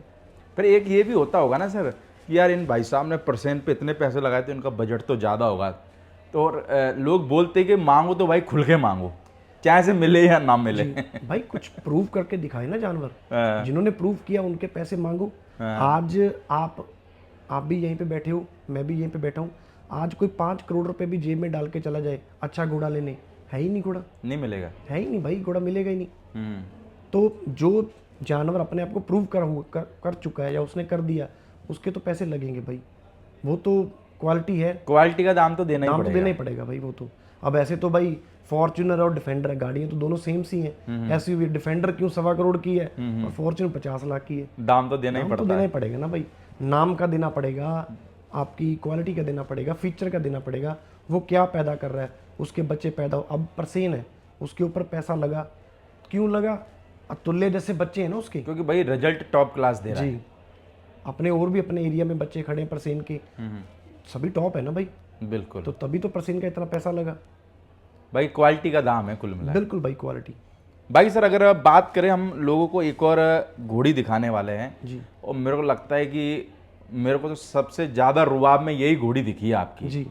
पर एक ये भी होता होगा ना सर कि यार इन भाई साहब ने परसेंट पे इतने पैसे लगाए थे, उनका बजट तो ज़्यादा होगा, तो और लोग बोलते कि मांगो तो भाई खुल के मांगो, चाहे से मिले या ना मिले। भाई कुछ प्रूव करके दिखाए ना जानवर, जिन्होंने प्रूव किया उनके पैसे मांगो। आज आप भी यहीं पे बैठे हो, मैं भी यहीं पे बैठा हूँ, आज कोई 5 करोड़ रुपए भी जेब में डाल के चला जाए अच्छा घोड़ा लेने, है ही नहीं घोड़ा, नहीं मिलेगा, है ही नहीं भाई, घोड़ा मिलेगा ही नहीं। तो जो जानवर अपने आप को प्रूव कर चुका है या उसने कर दिया, उसके तो पैसे लगेंगे भाई, वो तो क्वालिटी है, क्वालिटी का दाम तो देना ही दाम तो पड़ेगा। देना ही पड़ेगा भाई वो तो। अब ऐसे तो भाई फॉर्च्यूनर और डिफेंडर है, गाड़ियां तो दोनों सेम सी हैं। एसयूवी डिफेंडर क्यों 1.25 करोड़ की है और फॉर्च्यूनर 50 लाख की है, दाम तो देना ही दाम पड़ता तो देना है। ही पड़ेगा ना भाई। नाम का देना पड़ेगा, आपकी क्वालिटी का देना पड़ेगा, फीचर का देना पड़ेगा, वो क्या पैदा कर रहा है, उसके बच्चे पैदा हो। अब परसेन है, उसके ऊपर पैसा लगा, क्यों लगा? अतुल्य जैसे बच्चे हैं ना उसके, क्योंकि भाई रिजल्ट टॉप क्लास दे रहा है। जी। अपने और भी अपने एरिया में बच्चे खड़े हैं परसेन के, सभी टॉप है ना भाई, बिल्कुल। तो तभी तो परसेन का इतना पैसा लगा। भाई क्वालिटी का दाम है कुल मिला। बिल्कुल भाई, क्वालिटी। भाई सर अगर बात करें, हम लोगों को एक और घोड़ी दिखाने वाले हैं जी और मेरे को लगता है कि मेरे को तो सबसे ज़्यादा रुबाब में यही घोड़ी दिखी है आपकी। जी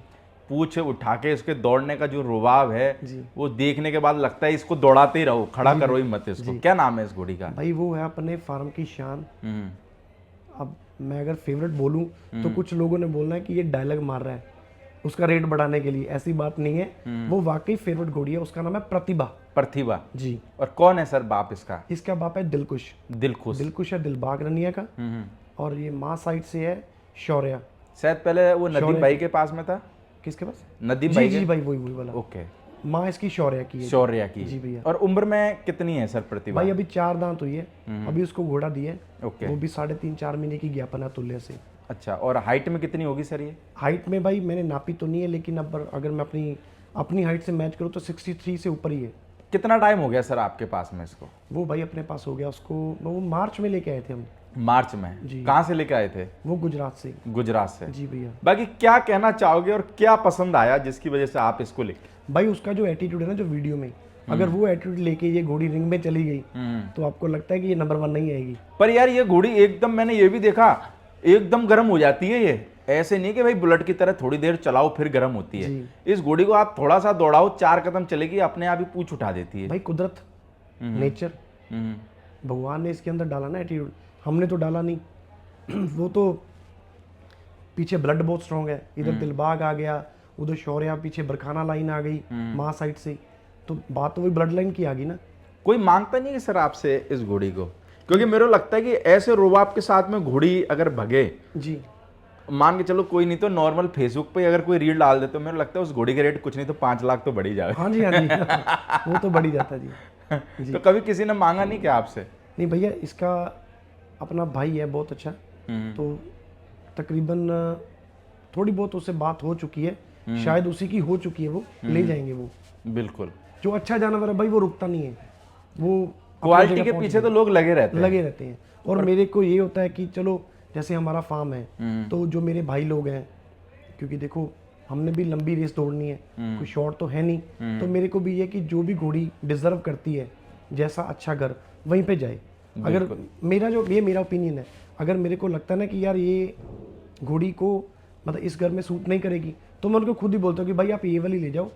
पूछ उठा के इसके दौड़ने का जो रुबाब है, जी। वो देखने के बाद लगता है इसको दौड़ाते ही रहो, खड़ा करो ही मत इसको। क्या नाम है इस घोड़ी का? भाई वो है अपने फार्म की शान। अब मैं अगर फेवरेट बोलूं तो कुछ लोगों ने बोलना है कि ये डायलॉग मार रहा है उसका रेट बढ़ाने के लिए, ऐसी बात नहीं है। वो वाकई फेवरेट घोड़ी है, उसका नाम है प्रतिभा। प्रतिभा जी। और कौन है सर बाप इसका? इसका बाप है दिलकुश। दिलखुश। दिलकुश है दिलबाग रनिया का, और ये माँ साइड से है शौर्या। शायद पहले वो नदीम भाई के पास में था। किसके पास? नदीम जी भाई जी के? भाई, वही वाला। ओके। माँ इसकी शौर्या की है। शौर्या की। जी भैया। और उम्र में कितनी है सर प्रतिभा? भाई अभी 4 दांत हुई है, अभी उसको घोड़ा दिए, ओके। वो भी 3.5-4 महीने की ज्ञापन है तुल्य से। अच्छा, और हाइट में कितनी होगी सर ये? हाइट में भाई मैंने नापी तो नहीं है, लेकिन अब अगर मैं अपनी हाइट से मैच करूँ तो 63 से ऊपर ही है। कितना टाइम हो गया सर आपके पास में इसको? वो भाई अपने पास हो गया उसको, वो मार्च में लेके आए थे हम। मार्च में? जी। कहाँ से लेके आए थे? वो गुजरात से। गुजरात से। जी भैया। बाकी क्या कहना चाहोगे और क्या पसंद आया जिसकी वजह से आप इसको लेके? भाई उसका जो एटीट्यूड है ना, जो वीडियो में, अगर वो एटीट्यूड लेके ये घोड़ी रिंग में चली गई तो आपको लगता है कि ये नंबर 1 नहीं आएगी। पर यार ये घोड़ी एकदम, मैंने ये भी देखा, एकदम गर्म हो जाती है ये। ऐसे नहीं कि भाई बुलेट की तरह थोड़ी देर चलाओ फिर गर्म होती है। इस घोड़ी को आप थोड़ा सा दौड़ाओ, 4 कदम चलेगी, अपने आप ही पूंछ उठा देती है। भाई कुदरत, नेचर, भगवान ने इसके अंदर डाला ना एटीट्यूड, हमने तो डाला नहीं। वो तो पीछे ब्लड बहुत स्ट्रॉन्ग है, इधर दिलबाग आ गया, उधर शौर्या, पीछे बरखाना लाइन आ गई माँ साइड से, तो बात तो वही ब्लड लाइन की आ गई ना। कोई मांगता नहीं है सर आपसे इस घोड़ी को क्योंकि मेरे को लगता है कि ऐसे रुबाब के साथ में घोड़ी अगर भगे, जी मान के चलो कोई नहीं तो नॉर्मल फेसबुक पे अगर कोई रील डाल दे तो मेरे को लगता है उस घोड़ी के रेट कुछ नहीं तो 5 लाख तो बढ़ ही जाए। हाँ जी हाँ जी वो तो बढ़ ही जाता है जी। तो कभी किसी ने मांगा नहीं क्या आपसे? नहीं भैया, इसका अपना भाई है बहुत अच्छा, तो तकरीबन थोड़ी बहुत उससे बात हो चुकी है, शायद उसी की हो चुकी है, वो ले जाएंगे वो। बिल्कुल, जो अच्छा जानवर है भाई वो रुकता नहीं है, वो अपनी क्वालिटी जगह के पहुंच पीछे तो लोग लगे रहते हैं। लगे रहते हैं। और मेरे को ये होता है कि चलो जैसे हमारा फार्म है, तो जो मेरे भाई लोग हैं, क्योंकि देखो हमने भी लंबी रेस दौड़नी है, कोई शॉर्ट तो है नहीं, तो मेरे को भी ये कि जो भी घोड़ी डिजर्व करती है जैसा अच्छा घर वहीं पे जाए। अगर मेरा जो ये मेरा ओपिनियन है, अगर मेरे को लगता है ना कि यार ये घोड़ी को मतलब इस घर में सूट नहीं करेगी, तो मैं उनको खुद ही बोलता हूँ कि भाई आप ये वाली ले जाओ,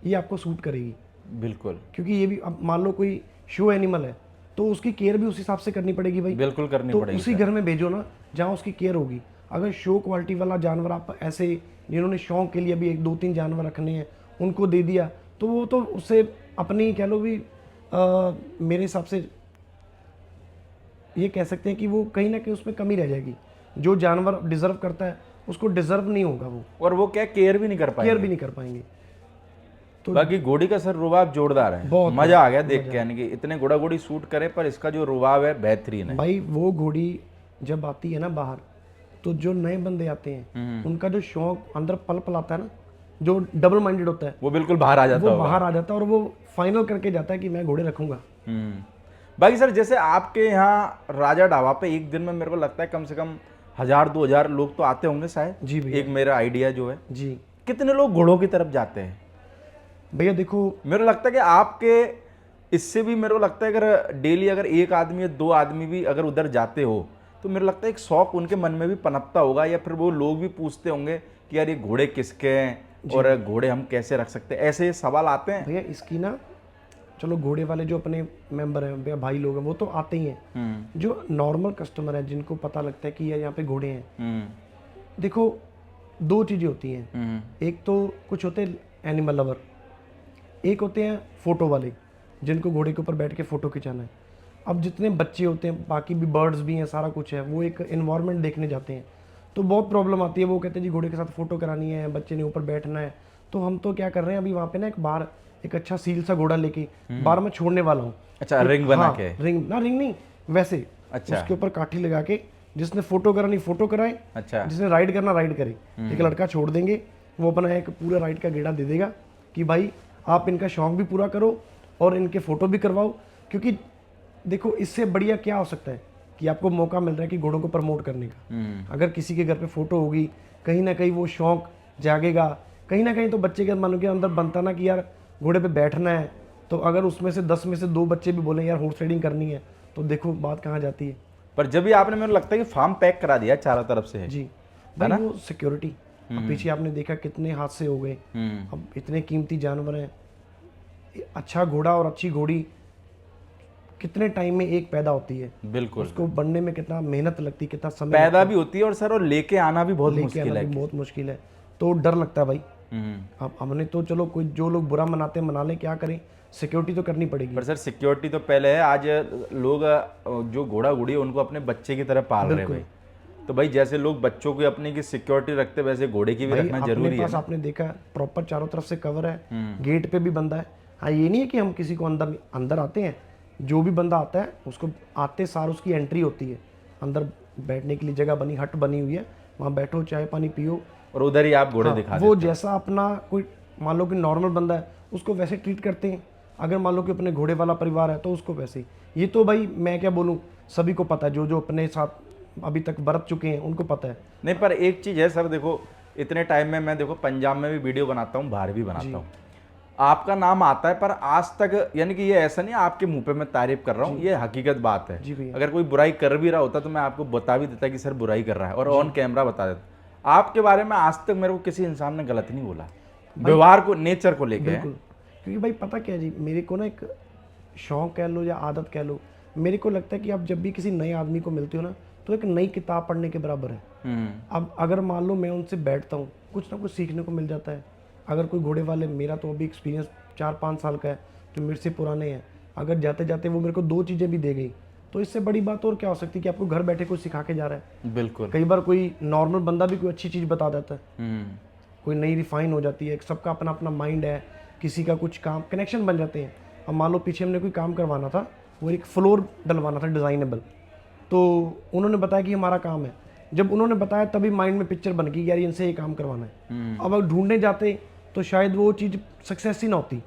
ये आपको सूट करेगी। बिल्कुल क्योंकि ये भी अब मान लो कोई शो एनिमल है तो उसकी केयर भी उस हिसाब से करनी पड़ेगी भाई। बिल्कुल करनी तो पड़ेगी उसी सर। घर में भेजो ना जहाँ उसकी केयर होगी। अगर शो क्वालिटी वाला जानवर आप ऐसे जिन्होंने शौक के लिए भी 1 2 3 जानवर रखने हैं उनको दे दिया, तो वो तो उससे अपनी कह लो भी मेरे हिसाब से ये कह सकते हैं कि वो कहीं ना कहीं उसमें कमी रह जाएगी। जो जानवर डिजर्व करता है उसको डिजर्व नहीं होगा वो, और वो क्या केयर भी नहीं कर पाएंगे। केयर भी नहीं कर पाएंगे। तो बाकी घोड़ी का सर रुबाब जोरदार है, बहुत मजा आ गया देख के, यानी कि इतने घोड़ा घोड़ी शूट करे पर इसका जो रुबाब है बेहतरीन है। भाई वो घोड़ी जब आती है ना बाहर, तो जो नए बंदे आते हैं उनका जो शौक अंदर पल पल आता है ना, जो डबल माइंडेड होता है, वो बिल्कुल बाहर आ जाता वो होगा। बाहर आ जाता है और वो फाइनल करके जाता है कि मैं घोड़े रखूंगा। बाकी सर जैसे आपके यहाँ राजा ढाबा पे एक दिन में मेरे को लगता है कम से कम 1000 2000 लोग तो आते होंगे शायद। जी भैया। एक मेरा आइडिया जो है, जी कितने लोग घोड़ों की तरफ जाते हैं? भैया देखो, मेरे को लगता है कि आपके इससे भी मेरे को लगता है अगर डेली अगर एक आदमी या 2 आदमी भी अगर उधर जाते हो तो मेरे को लगता है एक शौक उनके मन में भी पनपता होगा, या फिर वो लोग भी पूछते होंगे कि यार ये घोड़े किसके हैं और घोड़े हम कैसे रख सकते हैं, ऐसे सवाल आते हैं। भैया इसकी ना चलो घोड़े वाले जो अपने मेंबर हैं भैया भाई लोग हैं वो तो आते ही हैं। जो नॉर्मल कस्टमर है जिनको पता लगता है कि यार यहाँ पे घोड़े हैं, देखो 2 चीज़ें होती हैं। एक तो कुछ होते हैं एनिमल लवर, एक होते हैं फोटो वाले जिनको घोड़े के ऊपर बैठ के फ़ोटो खिंचाना है। अब जितने बच्चे होते हैं, बाकी भी बर्ड्स भी हैं, सारा कुछ है, वो एक इन्वायरमेंट देखने जाते हैं तो बहुत प्रॉब्लम आती है। वो कहते हैं जी घोड़े के साथ फ़ोटो करानी है, बच्चे ने ऊपर बैठना है। तो हम तो क्या कर रहे हैं अभी वहाँ पे ना एक अच्छा सील सा घोड़ा लेके बाहर में छोड़ने वाला हूँ। अच्छा, रिंग बना हाँ, के? रिंग नहीं वैसे, अच्छा, उसके ऊपर काठी लगा के जिसने फोटो करानी फोटो कराए, अच्छा, जिसने राइड करना राइड करे। एक लड़का छोड़ देंगे, वो अपना एक पूरा राइड का गेड़ा दे देगा कि भाई आप इनका शौक भी पूरा करो और इनके फोटो भी करवाओ। क्योंकि देखो इससे बढ़िया क्या हो सकता है कि आपको मौका मिल रहा है कि घोड़ों को प्रमोट करने का। अगर किसी के घर पे फोटो होगी, कहीं ना कहीं वो शौक जागेगा, कहीं ना कहीं तो बच्चे के मन के अंदर बनता ना कि यार घोड़े पे बैठना है। तो अगर उसमें से 10 में से 2 बच्चे भी बोले यार हॉर्स राइडिंग करनी है, तो देखो बात कहाँ जाती है। पर जब भी आपने, मेरे को लगता है कि फार्म पैक करा दिया चारों तरफ से। जी भाई, वो सिक्योरिटी, अब पीछे आपने देखा कितने हादसे हो गए। अब इतने कीमती जानवर हैं, अच्छा घोड़ा और अच्छी घोड़ी कितने टाइम में एक पैदा होती है, बिल्कुल, उसको बनने में कितना मेहनत लगती है, कितना समय पैदा भी होती है और सर और लेके आना भी बहुत लेके मुश्किल आना है। भी बहुत मुश्किल है। तो डर लगता है भाई। अब हमने तो चलो कोई जो लोग बुरा मनाते हैं मना लें, क्या करें, सिक्योरिटी तो करनी पड़ेगी। पर सर सिक्योरिटी तो पहले है, आज लोग जो घोड़ा घोड़ी है उनको अपने बच्चे की तरह पाल रहे हैं भाई। तो भाई जैसे लोग बच्चों की अपने की सिक्योरिटी रखते वैसे घोड़े की भी रखना जरूरी है। आपने देखा प्रॉपर चारों तरफ से कवर है, गेट पे भी बंदा है। हाँ, ये नहीं है कि हम किसी को अंदर आते हैं, जो भी बंदा आता है उसको आते सार उसकी एंट्री होती है। अंदर बैठने के लिए जगह बनी, हट बनी हुई है, वहाँ बैठो, चाय पानी पियो और उधर ही आप घोड़े दिखा वो जैसा अपना कोई मान लो कि नॉर्मल बंदा है उसको वैसे ट्रीट करते हैं। अगर मान लो कि अपने घोड़े वाला परिवार है तो उसको वैसे ही। ये तो भाई मैं क्या बोलूँ, सभी को पता है, जो जो अपने साथ अभी तक बरत चुके हैं उनको पता है। नहीं, पर एक चीज़ है सर, देखो इतने टाइम में मैं देखो पंजाब में भी वीडियो बनाता हूँ, बाहर भी बनाता हूँ, आपका नाम आता है, पर आज तक यानी कि ये ऐसा नहीं आपके मुंह पे मैं तारीफ कर रहा हूँ, ये हकीकत बात है। जी भैया। अगर कोई बुराई कर भी रहा होता तो मैं आपको बता भी देता कि सर बुराई कर रहा है, और ऑन कैमरा बता देता। आपके बारे में आज तक मेरे को किसी इंसान ने गलत नहीं बोला, व्यवहार को, नेचर को लेके। बिल्कुल, क्योंकि भाई पता क्या है जी, मेरे को ना एक शौक कह लो या आदत कह लो, मेरे को लगता है कि आप जब भी किसी नए आदमी को मिलते हो ना तो एक नई किताब पढ़ने के बराबर है। अब अगर मान लो मैं उनसे बैठता हूँ, कुछ ना कुछ सीखने को मिल जाता है। अगर कोई घोड़े वाले, मेरा तो अभी एक्सपीरियंस 4 5 साल का है, जो मेरे से पुराने हैं, अगर जाते जाते वो मेरे को 2 चीज़ें भी दे गई तो इससे बड़ी बात और क्या हो सकती है कि आपको घर बैठे कोई सिखा के जा रहा है। बिल्कुल। कई बार कोई नॉर्मल बंदा भी कोई अच्छी चीज़ बता देता है, कोई नई रिफाइन हो जाती है। सबका अपना अपना माइंड है, किसी का कुछ काम कनेक्शन बन जाते हैं। अब मान लो पीछे हमने कोई काम करवाना था, वो एक फ्लोर डलवाना था डिज़ाइनेबल, तो उन्होंने बताया कि हमारा काम है। जब उन्होंने बताया तभी माइंड में पिक्चर बन गई यार इनसे ये काम करवाना है। अब अगर ढूंढने जाते तो शायद वो चीज़ सक्सेस ही ना होती,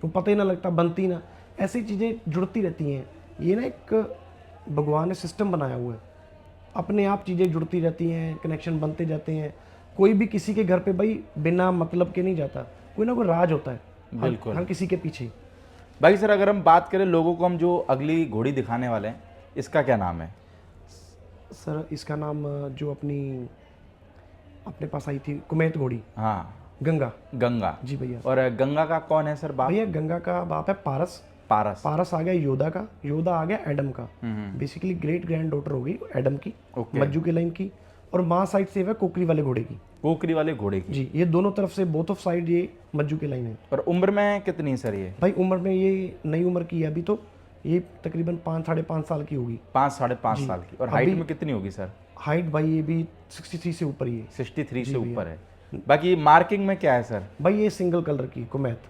वो पता ही ना लगता, बनती ना। ऐसी चीज़ें जुड़ती रहती हैं। ये ना एक भगवान ने सिस्टम बनाया हुआ है, अपने आप चीज़ें जुड़ती रहती हैं, कनेक्शन बनते जाते हैं। कोई भी किसी के घर पे भाई बिना मतलब के नहीं जाता, कोई ना कोई राज होता है बिल्कुल। हर किसी के पीछे। बाकी सर अगर हम बात करें लोगों को, हम जो अगली घोड़ी दिखाने वाले हैं, इसका क्या नाम है? सर इसका नाम जो अपने पास आई थी कुमैत घोड़ी, हाँ, गंगा। गंगा। जी भैया। और गंगा का कौन है सर बाप? भैया गंगा का बाप है पारस। पारस। पारस आ गया योदा का, योदा आ गया एडम का। बेसिकली ग्रेट ग्रैंड डॉटर होगी एडम की, मज्जू की लाइन की। और माँ साइड से है कोकरी वाले घोड़े की। कोकरी वाले घोड़े की। जी, ये दोनों तरफ से बोथ ऑफ साइड ये मज्जू की लाइन है। और उम्र में कितनी है सर ये? भाई उम्र में ये नई उम्र की है अभी, तो ये तकरीबन 5-5.5 साल की होगी। 5-5.5 साल की। और हाइट में कितनी होगी सर? हाइट भाई ये भी 63 से ऊपर ही है। 63 से ऊपर है। बाकी मार्किंग में क्या है सर? भाई ये सिंगल कलर की कुमैत,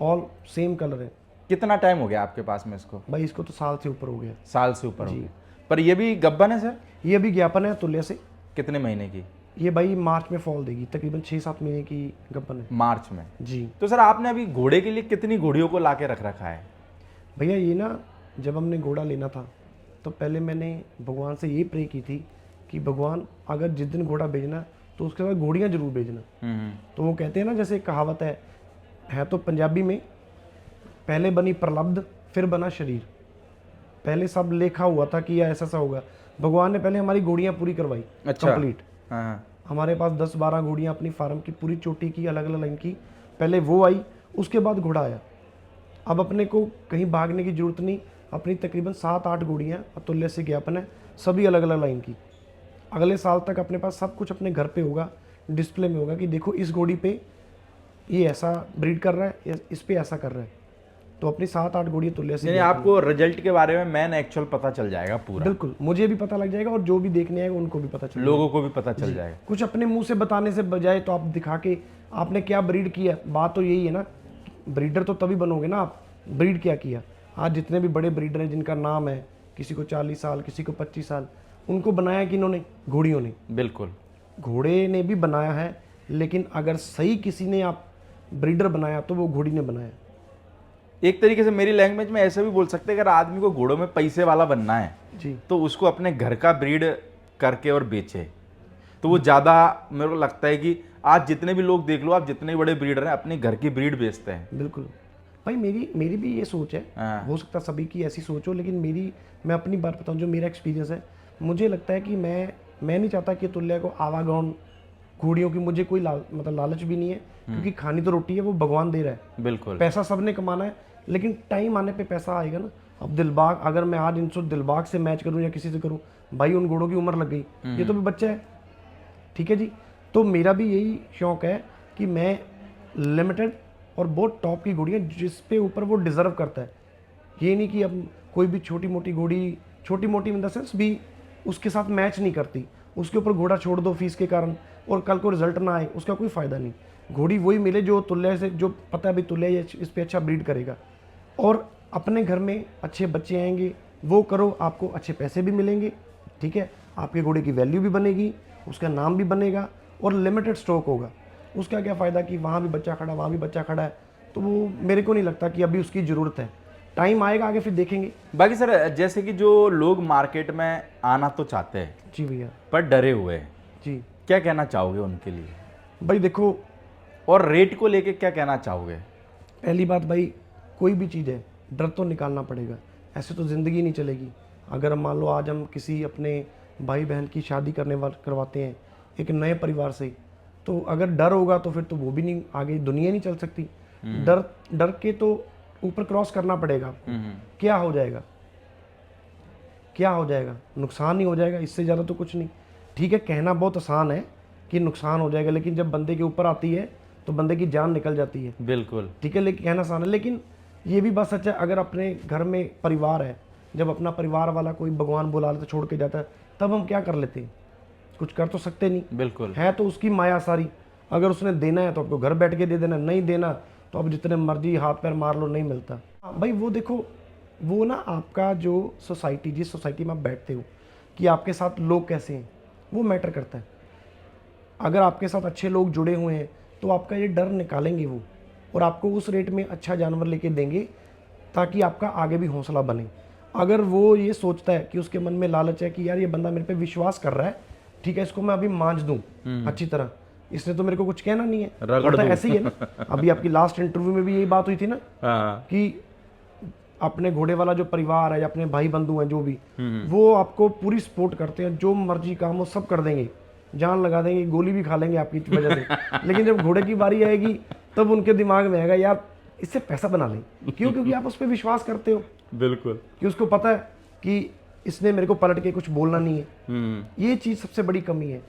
ऑल सेम कलर है। कितना टाइम हो गया आपके पास में इसको? भाई इसको तो साल से ऊपर हो गया। साल से ऊपर हो गया। पर ये भी गब्बन है सर? ये भी ज्ञापन है तुल्य से। कितने महीने की? ये भाई मार्च में फॉल देगी, तकरीबन 6-7 महीने की गब्बन है। मार्च में? जी। तो सर आपने अभी घोड़े के लिए कितनी घोड़ियों को ला के रख रखा है? भैया ये ना जब हमने घोड़ा लेना था तो पहले मैंने भगवान से ये प्रे की थी कि भगवान अगर जिस दिन घोड़ा भेजना तो उसके बाद घोड़ियाँ जरूर भेजना। तो वो कहते हैं ना, जैसे कहावत है तो पंजाबी में, पहले बनी प्रलब्ध फिर बना शरीर। पहले सब लेखा हुआ था कि यह ऐसा सा होगा, भगवान ने पहले हमारी घोड़ियाँ पूरी करवाई। अच्छा। कंप्लीट। हाँ। हमारे पास 10-12 घोड़ियाँ अपनी फार्म की पूरी चोटी की, अलग अलग लाइन की, पहले वो आई, उसके बाद घोड़ा आया। अब अपने को कहीं भागने की जरूरत नहीं, अपनी तकरीबन 7-8 घोड़ियाँ अतुल्य से ज्ञापन है, सभी अलग अलग लाइन की। अगले साल तक अपने पास सब कुछ अपने घर पे होगा, डिस्प्ले में होगा कि देखो इस घोड़ी पे ये ऐसा ब्रीड कर रहा है, इस पे ऐसा कर रहा है। तो अपनी 7-8 घोड़ियाँ तुल्य से यानी आपको रिजल्ट के बारे में मैन एक्चुअल पता चल जाएगा पूरा? बिल्कुल, मुझे भी पता लग जाएगा और जो भी देखने आएगा उनको भी पता चल जाएगा, लोगों को भी पता चल जाएगा। कुछ अपने मुंह से बताने से बजाय तो आप दिखा के आपने क्या ब्रीड किया। बात तो यही है ना, ब्रीडर तो तभी बनोगे ना आप, ब्रीड क्या किया। आज जितने भी बड़े ब्रीडर हैं जिनका नाम है, किसी को 40 साल, किसी को 25 साल, उनको बनाया कि इन्होंने घोड़ियों ने। बिल्कुल, घोड़े ने भी बनाया है, लेकिन अगर सही किसी ने आप ब्रीडर बनाया तो वो घोड़ी ने बनाया। एक तरीके से मेरी लैंग्वेज में ऐसा भी बोल सकते हैं, अगर आदमी को घोड़ों में पैसे वाला बनना है जी, तो उसको अपने घर का ब्रीड करके और बेचे तो वो ज़्यादा, मेरे को लगता है कि आज जितने भी लोग देख लो, आप जितने बड़े ब्रीडर हैं अपने घर की ब्रीड बेचते हैं। बिल्कुल भाई, मेरी भी ये सोच है। हाँ। हो सकता है सभी की ऐसी सोच हो, लेकिन मैं अपनी बात बताऊं, जो मेरा एक्सपीरियंस है, मुझे लगता है कि मैं नहीं चाहता कि तुल्य को आवागौन घोड़ियों की मुझे कोई मतलब लालच भी नहीं है, क्योंकि खानी तो रोटी है, वो भगवान दे रहा है। बिल्कुल। पैसा सबने कमाना है, लेकिन टाइम आने पे पैसा आएगा ना। अब दिलबाग, अगर मैं आज इनसे दिलबाग से मैच करूं या किसी से करूं, भाई उन घोड़ों की उम्र लग गई, ये तो भी बच्चा है, ठीक है जी। तो मेरा भी यही शौक है कि मैं लिमिटेड और बहुत टॉप की घोड़ियाँ जिस पे ऊपर वो डिज़र्व करता है। ये नहीं कि अब कोई भी छोटी मोटी घोड़ी, छोटी मोटी इन द सेंस भी उसके साथ मैच नहीं करती, उसके ऊपर घोड़ा छोड़ दो फीस के कारण और कल को रिजल्ट ना आए, उसका कोई फ़ायदा नहीं। घोड़ी वही मिले जो तुल्य से, जो पता है भी तुल्य इस पे अच्छा ब्रीड करेगा, और अपने घर में अच्छे बच्चे आएंगे, वो करो, आपको अच्छे पैसे भी मिलेंगे, ठीक है, आपके घोड़े की वैल्यू भी बनेगी, उसका नाम भी बनेगा, और लिमिटेड स्टॉक होगा। उसका क्या फ़ायदा कि वहाँ भी बच्चा खड़ा, वहाँ भी बच्चा खड़ा है, तो वो मेरे को नहीं लगता कि अभी उसकी ज़रूरत है। टाइम आएगा आगे, फिर देखेंगे। बाकी सर जैसे कि जो लोग मार्केट में आना तो चाहते हैं जी भैया। पर डरे हुए हैं, जी क्या कहना चाहोगे उनके लिए? भाई देखो, और रेट को लेके क्या कहना चाहोगे? पहली बात भाई, कोई भी चीज़ है, डर तो निकालना पड़ेगा, ऐसे तो ज़िंदगी नहीं चलेगी। अगर मान लो आज हम किसी अपने भाई बहन की शादी करवाते हैं एक नए परिवार से, तो अगर डर होगा तो फिर तो वो भी नहीं, आगे दुनिया नहीं चल सकती। डर के तो ऊपर क्रॉस करना पड़ेगा आपको। क्या हो जाएगा, क्या हो जाएगा? नुकसान ही हो जाएगा, इससे ज़्यादा तो कुछ नहीं। ठीक है, कहना बहुत आसान है कि नुकसान हो जाएगा, लेकिन जब बंदे के ऊपर आती है तो बंदे की जान निकल जाती है। बिल्कुल, ठीक है, लेकिन कहना आसान है, लेकिन ये भी बात सच है, अगर अपने घर में परिवार है जब अपना परिवार वाला कोई भगवान बुला लेता छोड़ के जाता है, तब हम क्या कर लेते हैं? कुछ कर तो सकते नहीं। बिल्कुल। है तो उसकी माया सारी। अगर उसने देना है तो आपको घर बैठ के दे देना, नहीं देना तो अब जितने मर्जी हाथ पैर मार लो, नहीं मिलता। भाई वो देखो, वो ना आपका जो सोसाइटी, जिस सोसाइटी में आप बैठते हो, कि आपके साथ लोग कैसे हैं, वो मैटर करता है। अगर आपके साथ अच्छे लोग जुड़े हुए हैं तो आपका ये डर निकालेंगे वो, और आपको उस रेट में अच्छा जानवर लेके देंगे ताकि आपका आगे भी हौसला बने। अगर वो ये सोचता है कि उसके मन में लालच है कि यार ये बंदा मेरे पे विश्वास कर रहा है, ठीक है, इसको मैं अभी मांझ दूं अच्छी तरह, इसने तो मेरे को कुछ कहना नहीं है, रगड़ होता दूं। ऐसे ही है ना। अभी आपकी लास्ट इंटरव्यू में भी यही बात हुई थी ना, हाँ। कि अपने घोड़े वाला जो परिवार है या अपने भाई बंधु हैं जो भी, वो आपको पूरी सपोर्ट करते हैं, जो मर्जी काम वो सब कर देंगे, जान लगा देंगे, गोली भी खा लेंगे आपकी वजह से। लेकिन जब घोड़े की बारी आएगी तब उनके दिमाग में आएगा यार इससे पैसा बना लें। क्यों? क्योंकि आप उस पर विश्वास करते हो, बिल्कुल। कि उसको पता है कि इसने मेरे को पलट के कुछ बोलना नहीं है। ये चीज़ सबसे बड़ी कमी है।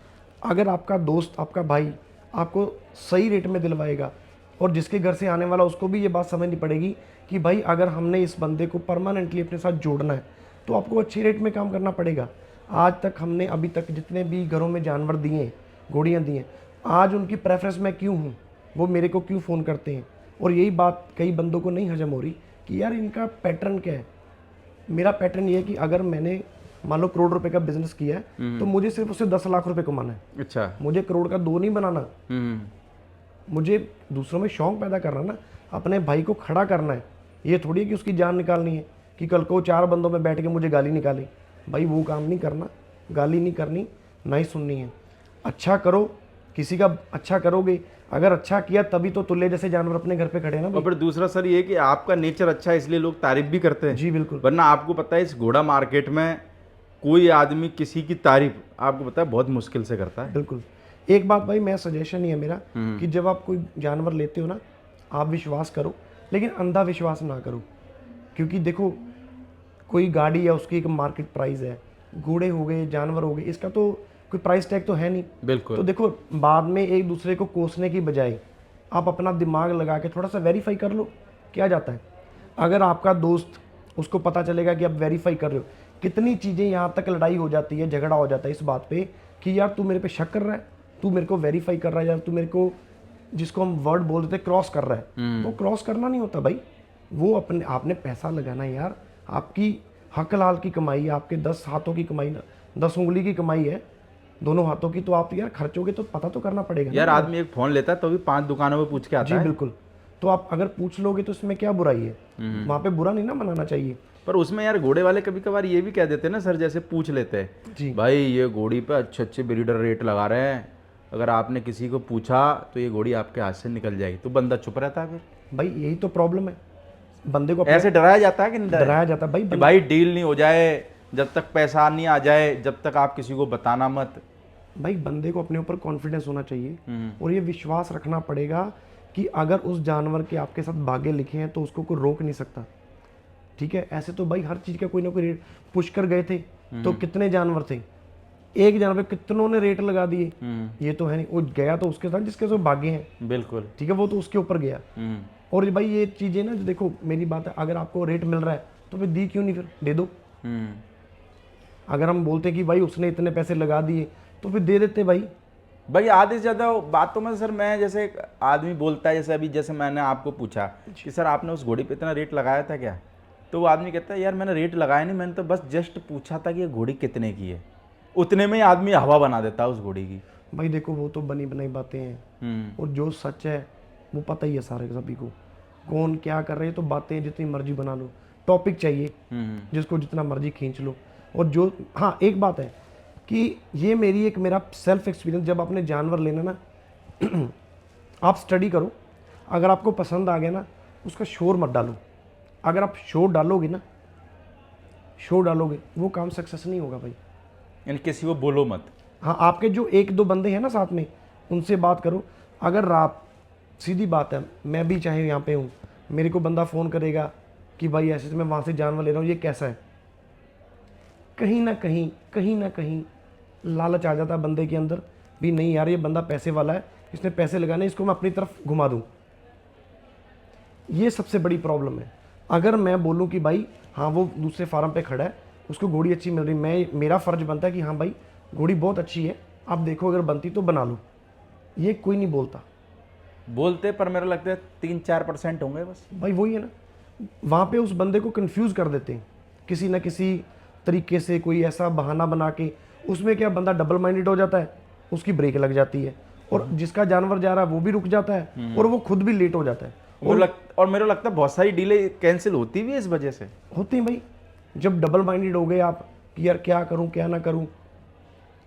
अगर आपका दोस्त, आपका भाई आपको सही रेट में दिलवाएगा, और जिसके घर से आने वाला उसको भी ये बात समझनी पड़ेगी कि भाई अगर हमने इस बंदे को परमानेंटली अपने साथ जोड़ना है तो आपको अच्छे रेट में काम करना पड़ेगा। आज तक हमने अभी तक जितने भी घरों में जानवर दिए, घोड़ियाँ दी हैं, आज उनकी प्रेफरेंस मैं क्यों हूँ, वो मेरे को क्यों फ़ोन करते हैं। और यही बात कई बंदों को नहीं हजम हो रही कि यार इनका पैटर्न क्या है। मेरा पैटर्न ये है कि अगर मैंने मान लो करोड़ रुपए का बिजनेस किया है तो मुझे सिर्फ उससे 10 लाख रुपए कमाना है। अच्छा। मुझे करोड़ का 2 नहीं बनाना। मुझे दूसरों में शौक पैदा करना ना, अपने भाई को खड़ा करना है। ये थोड़ी है कि उसकी जान निकालनी है, कि कल को 4 बंदों में बैठ के मुझे गाली निकाली। भाई वो काम नहीं करना, गाली नहीं करनी, ना ही सुननी है। अच्छा करो, किसी का अच्छा करोगे, अगर अच्छा किया तभी तो तुल्ले जैसे जानवर अपने घर पे खड़े हैं ना और भाई। फिर दूसरा सर ये कि आपका नेचर अच्छा है इसलिए लोग तारीफ भी करते हैं। जी बिल्कुल। वरना आपको पता है इस घोड़ा मार्केट में कोई आदमी किसी की तारीफ आपको पता है बहुत मुश्किल से करता है। बिल्कुल। एक बात भाई, मैं सजेशन ही है मेरा कि जब आप कोई जानवर लेते हो ना, आप विश्वास करो, लेकिन अंधा विश्वास ना करो। क्योंकि देखो, कोई गाड़ी है उसकी एक मार्केट प्राइस है, घोड़े हो गए, जानवर हो गए, इसका तो कोई प्राइस टैग तो है नहीं। बिल्कुल। तो देखो, बाद में एक दूसरे को कोसने की बजाय आप अपना दिमाग लगा के थोड़ा सा वेरीफाई कर लो, क्या जाता है। अगर आपका दोस्त, उसको पता चलेगा कि आप वेरीफाई कर रहे हो, कितनी चीज़ें यहाँ तक लड़ाई हो जाती है, झगड़ा हो जाता है इस बात पे कि यार तू मेरे पे शक कर रहा है, तू मेरे को वेरीफाई कर रहा है, यार तू मेरे को, जिसको हम वर्ड बोल देते हैं, क्रॉस कर रहा है। वो क्रॉस करना नहीं होता भाई, वो अपने आपने पैसा लगाना है यार, आपकी हक लाल की कमाई है, आपके 10 हाथों की कमाई, 10 उंगली की कमाई है, दोनों हाथों की, तो आप यार खर्चोगे तो पता तो करना पड़ेगा यार ना। आदमी एक फोन लेता है तो भी 5 दुकानों पे पूछ के आता जी है। बिल्कुल। तो आप अगर पूछ लोगे तो इसमें क्या बुराई है? वहाँ पे बुरा नहीं ना मनाना चाहिए। पर उसमें यार घोड़े वाले कभी कभार ये भी कह देते हैं ना सर, जैसे पूछ लेते हैं जी भाई ये घोड़ी पे अच्छे अच्छे ब्रीडर रेट लगा रहे हैं, अगर आपने किसी को पूछा तो ये घोड़ी आपके हाथ से निकल जाएगी, तो बंदा चुप रहता है फिर। भाई, यही तो प्रॉब्लम है, बंदे को ऐसे डराया जाता है कि नहीं डराया जाता है भाई। कि भाई डील नहीं हो जाए, जब तक पैसा नहीं आ जाए, जब तक आप किसी को बताना मत। भाई बंदे को अपने ऊपर कॉन्फिडेंस होना चाहिए, और ये विश्वास रखना पड़ेगा कि अगर उस जानवर के आपके साथ भाग्य लिखे हैं तो उसको कोई रोक नहीं सकता। ठीक है, ऐसे तो भाई हर चीज़ का कोई ना कोई रेट पुश कर गए थे, तो कितने जानवर थे, एक जानवर पे कितनों ने रेट लगा दिए। ये तो है नहीं, वो गया तो उसके साथ जिसके साथ भाग्य हैं। बिल्कुल। ठीक है, वो तो उसके ऊपर गया। और भाई ये चीज़ें ना, जो देखो मेरी बात है, अगर आपको रेट मिल रहा है तो फिर दी क्यों नहीं, फिर दे दो। अगर हम बोलते कि भाई उसने इतने पैसे लगा दिए तो फिर दे देते भाई। भाई आधे से ज़्यादा बातों में सर, मैं जैसे एक आदमी बोलता है, जैसे अभी जैसे मैंने आपको पूछा कि सर आपने उस घोड़ी पे इतना रेट लगाया था क्या, तो वो आदमी कहता है यार मैंने रेट लगाया नहीं, मैंने तो बस जस्ट पूछा था कि ये घोड़ी कितने की है। उतने में ही आदमी हवा बना देता है उस घोड़ी की। भाई देखो, वो तो बनी बनाई बातें हैं, और जो सच है वो पता ही है सारे सभी को, कौन क्या कर रहे हैं। तो बातें जितनी मर्जी बना लो, टॉपिक चाहिए जिसको जितना मर्जी खींच लो। और जो, हाँ एक बात है कि ये मेरा सेल्फ एक्सपीरियंस, जब आपने जानवर लेना ना आप स्टडी करो, अगर आपको पसंद आ गया ना, उसका शोर मत डालो। अगर आप शोर डालोगे वो काम सक्सेस नहीं होगा भाई। यानी किसी को बोलो मत। हाँ, आपके जो 1-2 बंदे हैं ना साथ में, उनसे बात करो। अगर आप, सीधी बात है, मैं भी चाहे यहाँ पे हूँ, मेरे को बंदा फ़ोन करेगा कि भाई ऐसे मैं वहाँ से जानवर ले रहा हूँ, ये कैसा है, कहीं ना कहीं लालच आ जाता है बंदे के अंदर भी, नहीं यार ये बंदा पैसे वाला है, इसने पैसे लगाने, इसको मैं अपनी तरफ घुमा दूँ। ये सबसे बड़ी प्रॉब्लम है। अगर मैं बोलूँ कि भाई हाँ वो दूसरे फार्म पे खड़ा है, उसको घोड़ी अच्छी मिल रही, मेरा फ़र्ज बनता है कि हाँ भाई घोड़ी बहुत अच्छी है, आप देखो अगर बनती तो बना लो। ये कोई नहीं बोलता बोलते, पर मेरा लगता है 3-4% होंगे बस। भाई। वही है ना, वहाँ पे उस बंदे को कंफ्यूज कर देते हैं किसी ना किसी तरीके से, कोई ऐसा बहाना बना के। उसमें क्या बंदा डबल माइंडेड हो जाता है, उसकी ब्रेक लग जाती है, और जिसका जानवर जा रहा है वो भी रुक जाता है, और वो खुद भी लेट हो जाता है। और मेरे को लगता है बहुत सारी डीले कैंसिल होती भी है इस वजह से। होते हैं भाई, जब डबल माइंडेड हो गए आप कि यार क्या करूं क्या ना करूं।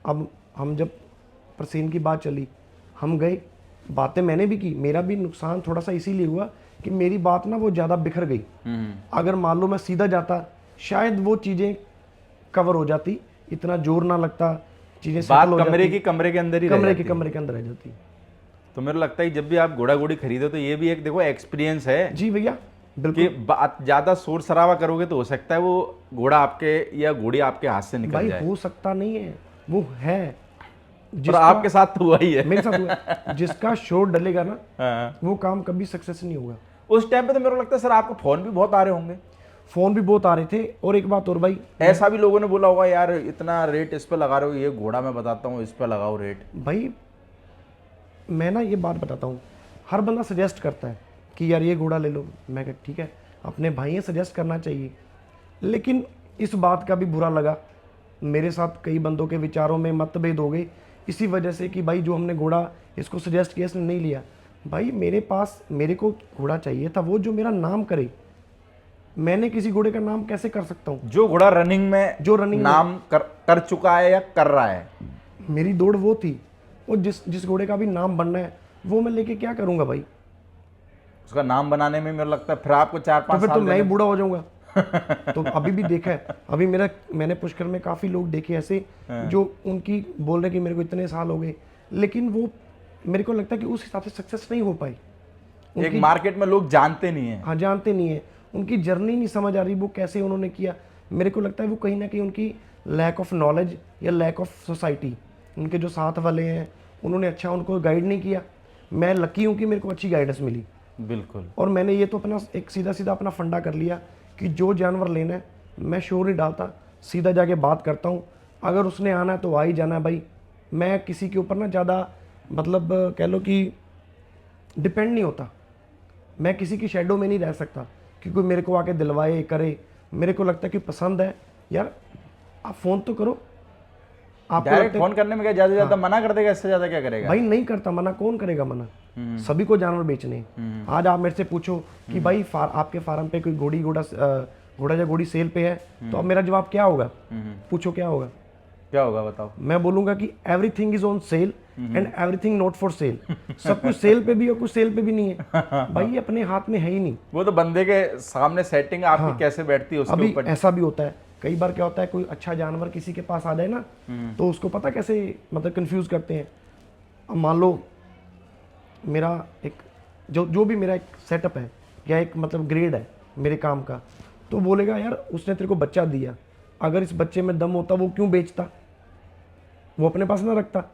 अब हम जब परसेंट की बात चली, हम गए, बातें मैंने भी की, मेरा भी नुकसान थोड़ा सा इसीलिए हुआ कि मेरी बात ना वो ज़्यादा बिखर गई। अगर मान लो मैं सीधा जाता, शायद वो चीज़ें कवर हो जाती, इतना जोर ना लगता, चीज़ें बात सेटल हो कमरे जाती, की कमरे के अंदर ही रह कमरे जाती के है। कमरे के अंदर रह जाती। तो मेरे को लगता है कि जब भी आप घोड़ा घोड़ी खरीदो तो ये भी एक देखो एक्सपीरियंस है जी भैया कि बिल्कुल। बात ज़्यादा शोर शराबा करोगे तो हो सकता है वो घोड़ा आपके या घोड़ी आपके हाथ से निकल भाई जाए। हो सकता नहीं है, वो है। पर आपके साथ तो हुआ ही है। मेरे साथ हुआ है। जिसका शोर डलेगा ना, हाँ। वो काम कभी सक्सेस नहीं होगा। उस टाइम पे तो मेरे को लगता है सर आपको फोन भी बहुत आ रहे होंगे। फ़ोन भी बहुत आ रहे थे, और एक बात और भाई, ऐसा भी लोगों ने बोला होगा यार इतना रेट इस पे लगा रहे हो, ये घोड़ा मैं बताता हूँ इस पे लगाओ रेट। भाई मैं ना ये बात बताता हूँ, हर बंदा सजेस्ट करता है कि यार ये घोड़ा ले लो। मैं कहा ठीक है, अपने भाई सजेस्ट करना चाहिए, लेकिन इस बात का भी बुरा लगा। मेरे साथ कई बंदों के विचारों में मतभेद हो गए इसी वजह से कि भाई जो हमने घोड़ा इसको सजेस्ट किया इसने नहीं लिया। भाई मेरे पास, मेरे को घोड़ा चाहिए था वो जो मेरा नाम करे। मैंने किसी घोड़े का नाम कैसे कर सकता हूँ? जो घोड़ा रनिंग में जो रनिंग नाम कर चुका है या कर रहा है। मेरी दौड़ वो थी, और जिस घोड़े का भी नाम बनना है वो मैं लेके क्या करूँगा भाई? उसका नाम बनाने में मेरे लगता है फिर आपको 4-5 तो फिर तो साल मैं ही देने। बूढ़ा हो जाऊंगा। तो अभी भी देखा है, अभी मैंने पुष्कर में काफ़ी लोग देखे ऐसे जो उनकी बोल रहे कि मेरे को इतने साल हो गए, लेकिन वो मेरे को लगता है कि उस हिसाब से सक्सेस नहीं हो पाई। एक मार्केट में लोग जानते नहीं है। हाँ, जानते नहीं है, उनकी जर्नी नहीं समझ आ रही, वो कैसे उन्होंने किया। मेरे को लगता है वो कहीं ना कहीं उनकी लैक ऑफ नॉलेज या लैक ऑफ सोसाइटी, उनके जो साथ वाले हैं उन्होंने अच्छा उनको गाइड नहीं किया। मैं लकी हूँ कि मेरे को अच्छी गाइडेंस मिली, बिल्कुल। और मैंने ये तो अपना एक सीधा सीधा अपना फंडा कर लिया कि जो जानवर लेना है मैं शोर नहीं डालता, सीधा जाके बात करता हूँ। अगर उसने आना है तो आ ही जाना है भाई। मैं किसी के ऊपर ना ज़्यादा मतलब कह लो कि डिपेंड नहीं होता। मैं किसी की शेडो में नहीं रह सकता कि कोई मेरे को आके दिलवाए करे। मेरे को लगता है कि पसंद है यार, आप फ़ोन तो करो। आपको डायरेक्ट फोन करने में क्या ज्यादा ज्यादा मना कर देगा, इससे ज्यादा क्या करेगा? भाई नहीं करता मना, कौन करेगा मना? सभी को जानवर बेचने हैं। आज आप मेरे से पूछो कि भाई आपके फार्म पे कोई घोड़ा या घोड़ी सेल पे है, तो अब मेरा जवाब क्या होगा? पूछो क्या होगा? क्या होगा बताओ? मैं बोलूंगा कि everything is on sale and everything not for sale. सब कुछ सेल पे भी और कुछ सेल पे भी नहीं है। भाई ये अपने हाथ में है ही नहीं। वो तो बंदे के सामने सेटिंग आपकी कैसे बैठती है उसके अभी ऊपर। ऐसा भी होता है, कई बार क्या होता है कोई अच्छा जानवर किसी के पास आ जाए ना, तो उसको पता कैसे मतलब कंफ्यूज करते हैं। अब मान लो मेरा एक जो भी मेरा एक सेटअप है या एक मतलब ग्रेड है मेरे काम का, तो बोलेगा यार उसने तेरे को बच्चा दिया, अगर इस बच्चे में दम होता वो क्यों बेचता, वो अपने पास ना रखता।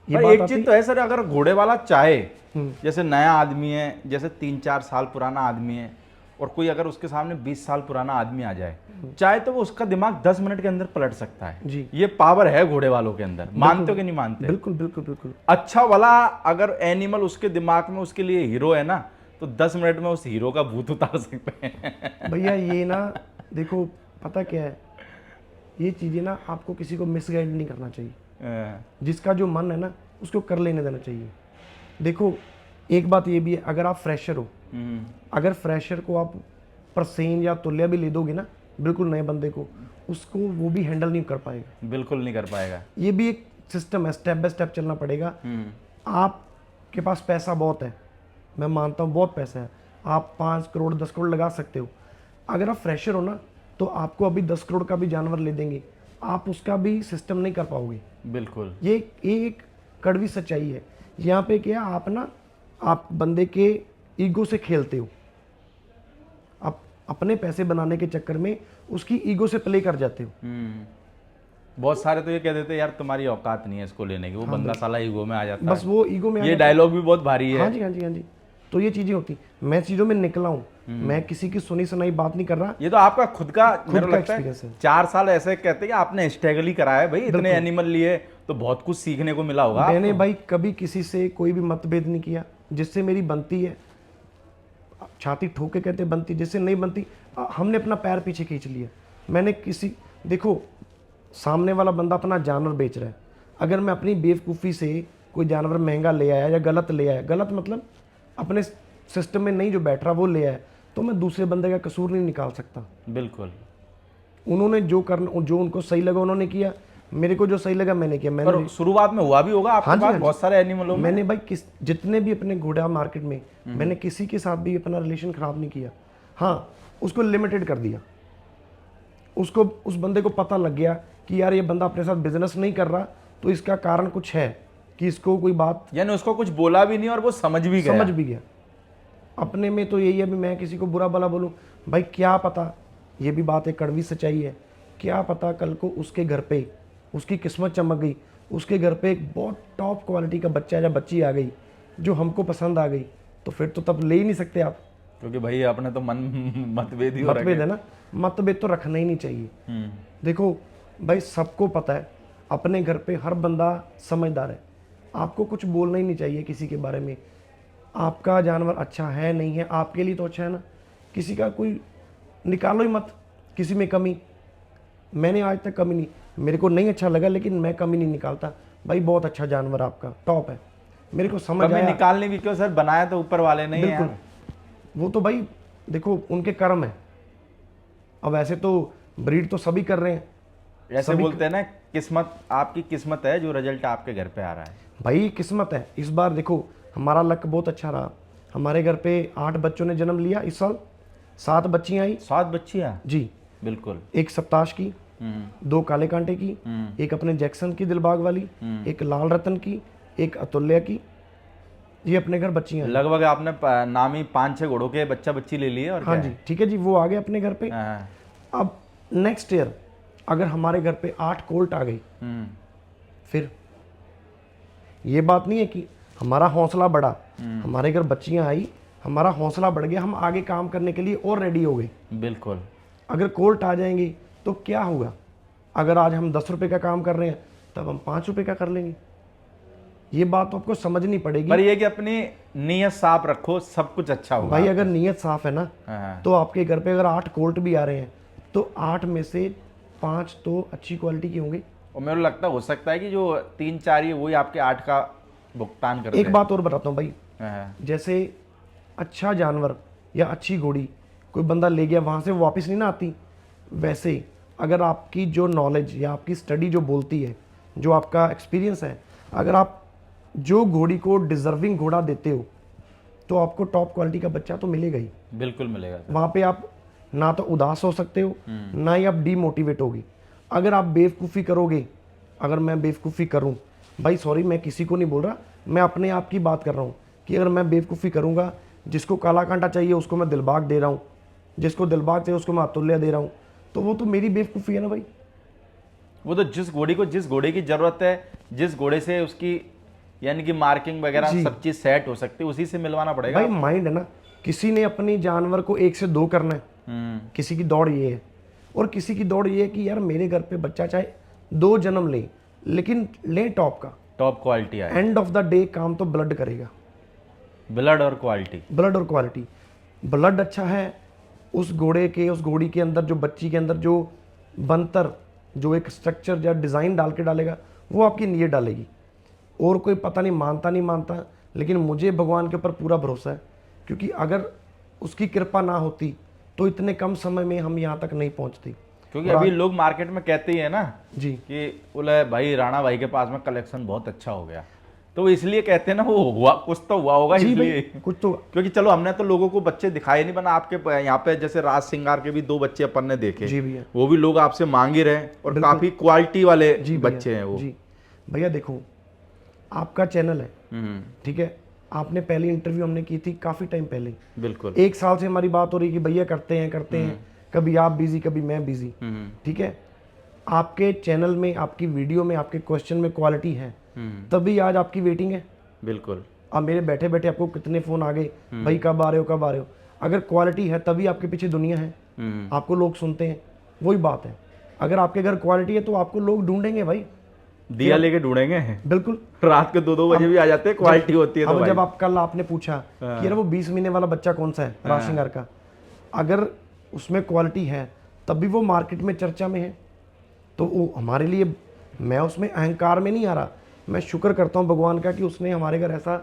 ये पर बात एक आती चीज तो है सर, अगर घोड़े वाला चाहे, जैसे नया आदमी है, जैसे 3-4 साल पुराना आदमी है, और कोई अगर उसके सामने 20 साल पुराना आदमी आ जाए, चाहे तो वो उसका दिमाग 10 मिनट के अंदर पलट सकता है। जी। ये पावर है घोड़े वालों के अंदर। मानते हो कि नहीं मानते? बिल्कुल बिल्कुल बिल्कुल। अच्छा वाला अगर एनिमल उसके दिमाग में उसके लिए हीरो है ना, तो 10 मिनट में उस हीरो का भूत उतार सकते हैं। भैया ये ना देखो पता क्या है, ये चीज़ें ना आपको किसी को मिसगाइड नहीं करना चाहिए। जिसका जो मन है ना उसको कर लेने देना चाहिए। देखो एक बात ये भी है, अगर आप फ्रेशर हो, अगर फ्रेशर को आप परसेंट या तुल्य भी ले दोगे ना बिल्कुल नए बंदे को, उसको वो भी हैंडल नहीं कर पाएगा। बिल्कुल नहीं कर पाएगा। ये भी एक सिस्टम है, स्टेप बाय स्टेप चलना पड़ेगा। आपके पास पैसा बहुत है, मैं मानता हूँ बहुत पैसा है, आप 5 करोड़ 10 करोड़ लगा सकते हो। अगर आप फ्रेशर हो ना तो आपको अभी 10 करोड़ का भी जानवर ले देंगे, आप उसका भी सिस्टम नहीं कर पाओगे। बिल्कुल। ये एक कड़वी सच्चाई है। यहाँ पे क्या आप बंदे के ईगो से खेलते हो, आप अपने पैसे बनाने के चक्कर में उसकी ईगो से प्ले कर जाते हो। बहुत सारे तो ये कह देते हैं यार तुम्हारी औकात नहीं है इसको लेने की, वो बंदा साला ईगो में आ जाता बस वो ईगो में है। ये डायलॉग भी बहुत भारी है। हाँ जी हाँ जी हाँ जी। तो ये चीज़ें होती, मैं चीज़ों में निकला हूँ, मैं किसी की सुनी सुनाई बात नहीं कर रहा। ये तो आपका खुद का मेरे को का लगता है experience है। 4 साल ऐसे कहते हैं कि आपने स्ट्रगल ही कराया है भाई, इतने एनिमल लिए तो बहुत कुछ सीखने को मिला होगा मैंने आपको। भाई कभी किसी से कोई भी मतभेद नहीं किया, जिससे मेरी बनती है छाती ठोक के कहते बनती, जिससे नहीं बनती हमने अपना पैर पीछे खींच लिया। मैंने किसी, देखो सामने वाला बंदा अपना जानवर बेच रहा है, अगर मैं अपनी बेवकूफ़ी से कोई जानवर महंगा ले आया या गलत ले आया, गलत मतलब अपने सिस्टम में नहीं जो बैठ रहा वो ले आया, तो मैं दूसरे बंदे का कसूर नहीं निकाल सकता। बिल्कुल। उन्होंने जो करना, जो उनको सही लगा उन्होंने किया, मेरे को जो सही लगा मैंने किया। मैंने पर शुरुआत में हुआ भी होगा आपके हाँ जी, पास हाँ जी। बहुत सारे एनिमलों में। मैंने भाई जितने भी अपने घोड़ा मार्केट में, मैंने किसी के साथ भी अपना रिलेशन खराब नहीं किया। हाँ, उसको लिमिटेड कर दिया। उसको, उस बंदे को पता लग गया कि यार ये बंदा अपने साथ बिजनेस नहीं कर रहा, तो इसका कारण कुछ है कि इसको कोई बात, यानी उसको कुछ बोला भी नहीं और वो समझ भी गया। समझ भी गया। अपने में तो यही है भी मैं किसी को बुरा भला बोलूं, भाई क्या पता, ये भी बात एक कड़वी सच्चाई है, क्या पता कल को उसके घर पे उसकी किस्मत चमक गई, उसके घर पे एक बहुत टॉप क्वालिटी का बच्चा या बच्ची आ गई जो हमको पसंद आ गई, तो फिर तो तब ले ही नहीं सकते आप, क्योंकि भाई अपने तो मन मतभेद ही हो मतभेद है ना। मतभेद तो रखना ही नहीं चाहिए। देखो भाई सबको पता है अपने घर पे हर बंदा समझदार है, आपको कुछ बोलना ही नहीं चाहिए किसी के बारे में। आपका जानवर अच्छा है नहीं है, आपके लिए तो अच्छा है ना, किसी का कोई निकालो ही मत किसी में कमी। मैंने आज तक कमी नहीं, मेरे को नहीं अच्छा लगा लेकिन मैं कमी नहीं निकालता। भाई बहुत अच्छा जानवर आपका, टॉप है, मेरे को समझ कभी आया। निकालने भी क्यों सर, बनाया तो ऊपर वाले ने ही है बिल्कुल, यार। वो तो भाई देखो उनके कर्म है। अब ऐसे तो ब्रीड तो सभी कर रहे हैं ऐसे बोलते हैं ना, किस्मत, आपकी किस्मत है जो रिजल्ट आपके घर पे आ रहा है। भाई, किस्मत है। इस बार देखो हमारा लक बहुत अच्छा रहा, हमारे घर पे 8 बच्चों ने जन्म लिया इस साल, 7 बच्चियां आई 7 बच्चियां। जी। बिल्कुल। एक सप्ताश की, 2 काले कांटे की, एक अपने जैक्सन की दिलबाग वाली, एक लाल रतन की, एक अतुल्य की, ये अपने घर बच्चियां हैं। लगभग आपने नामी 5-6 घोड़ों के बच्चा बच्ची ले लिए और हाँ क्या जी, है? ठीक है जी, वो आ गए अपने घर पे। हाँ। अब नेक्स्ट ईयर अगर हमारे घर पे 8 कोल्ट आ गई, फिर ये बात नहीं है कि हमारा हौसला बढ़ा, हमारे घर बच्चियां आई, हमारा हौसला बढ़ गया, हम आगे काम करने के लिए और रेडी हो गए। बिल्कुल। अगर कोल्ट आ जाएंगी तो क्या होगा, अगर आज हम 10 रुपए का काम कर रहे हैं तब हम 5 रुपए का कर लेंगे। ये बात तो आपको समझनी पड़ेगी। पर ये कि अपनी नीयत साफ रखो, सब कुछ अच्छा होगा। भाई अगर नीयत साफ है ना, हाँ। तो आपके घर पे अगर 8 कोल्ट भी आ रहे हैं तो 8 में से 5 तो अच्छी क्वालिटी के होंगे। और मेरे को लगता हो सकता है कि जो 3-4 ही वही आपके 8 का भुगतान करते एक बात और बताता हूँ भाई, हैं। जैसे अच्छा जानवर या अच्छी घोड़ी कोई बंदा ले गया, वहाँ से वो वापस नहीं ना आती, वैसे अगर आपकी जो नॉलेज या आपकी स्टडी जो बोलती है, जो आपका एक्सपीरियंस है, अगर आप जो घोड़ी को डिजर्विंग घोड़ा देते हो तो आपको टॉप क्वालिटी का बच्चा तो मिलेगा ही। बिल्कुल मिलेगा। वहाँ पे आप ना तो उदास हो सकते हो, ना ही आप डीमोटिवेट होगी। अगर आप बेवकूफ़ी करोगे, अगर मैं बेवकूफ़ी करूँ, भाई सॉरी मैं किसी को नहीं बोल रहा, मैं अपने आप की बात कर रहा हूँ कि अगर मैं बेवकूफ़ी करूँगा, जिसको काला कांटा चाहिए उसको मैं दिलबाग दे रहा हूँ, जिसको दिलबाग चाहिए उसको मैं अतुल्य दे रहा हूँ, तो वो तो मेरी बेवकूफ़ी है ना भाई। वो तो जिस घोड़ी को जिस घोड़े की जरूरत है, जिस घोड़े से उसकी यानी कि मार्किंग वगैरह जी। सब चीज सेट हो सकती है, उसी से मिलवाना पड़ेगा। भाई माइंड है ना, किसी ने अपनी जानवर को 1 से 2 करना है, किसी की दौड़ ये है, और किसी की दौड़ ये है कि यार मेरे घर पे बच्चा चाहे 2 जन्म ले, लेकिन ले टॉप का। टॉप क्वालिटी आए। एंड ऑफ द डे काम तो ब्लड करेगा, ब्लड और क्वालिटी। ब्लड और क्वालिटी। ब्लड अच्छा है, उस घोड़े के, उस घोड़ी के अंदर, जो बच्ची के अंदर जो बनतर, जो एक स्ट्रक्चर या डिज़ाइन डाल के डालेगा, वो आपकी नीयत डालेगी। और कोई पता नहीं मानता नहीं मानता, लेकिन मुझे भगवान के ऊपर पूरा भरोसा है, क्योंकि अगर उसकी कृपा ना होती तो इतने कम समय में हम यहाँ तक नहीं पहुँचते। क्योंकि अभी लोग मार्केट में कहते ही है ना जी, कि बोले भाई राणा भाई के पास में कलेक्शन बहुत अच्छा हो गया, तो वो इसलिए कहते हैं ना, वो हुआ कुछ तो हुआ होगा जी इसलिए। भाई, कुछ तो। क्योंकि चलो हमने तो लोगों को बच्चे दिखाए नहीं, बना आपके यहाँ पे जैसे राज सिंगार के भी 2 बच्चे अपन ने देखे, जी भैया, वो भी लोग आपसे मांग ही रहे हैं, और काफी क्वालिटी वाले जी भैया, बच्चे हैं वो। जी भैया, देखो आपका चैनल है, ठीक है, आपने पहली इंटरव्यू हमने की थी काफ़ी टाइम पहले, बिल्कुल। 1 साल से हमारी बात हो रही कि भैया करते हैं, कभी आप बिजी कभी मैं बिजी, ठीक है। आपके चैनल में, आपकी वीडियो में, आपके क्वेश्चन में क्वालिटी है, तभी आज आपकी वेटिंग है। बिल्कुल। अब मेरे बैठे बैठे आपको कितने फ़ोन आ गए, भाई कब आ रहे हो कब आ रहे हो। अगर क्वालिटी है तभी आपके पीछे दुनिया है, आपको लोग सुनते हैं, वही बात है। अगर आपके घर क्वालिटी है तो आपको लोग ढूंढेंगे भाई, दिया लेके ढूंढेंगे। बिल्कुल। रात के 2-2 बजे भी आ जाते हैं, क्वालिटी होती है तो अब भाई। जब आप कल आपने पूछा कि यार वो 20 महीने वाला बच्चा कौन सा है राशिंगार का, अगर उसमें क्वालिटी है तभी वो मार्केट में चर्चा में है। तो वो हमारे लिए, मैं उसमें अहंकार में नहीं आ रहा, मैं शुक्र करता हूँ भगवान का कि उसने हमारे घर ऐसा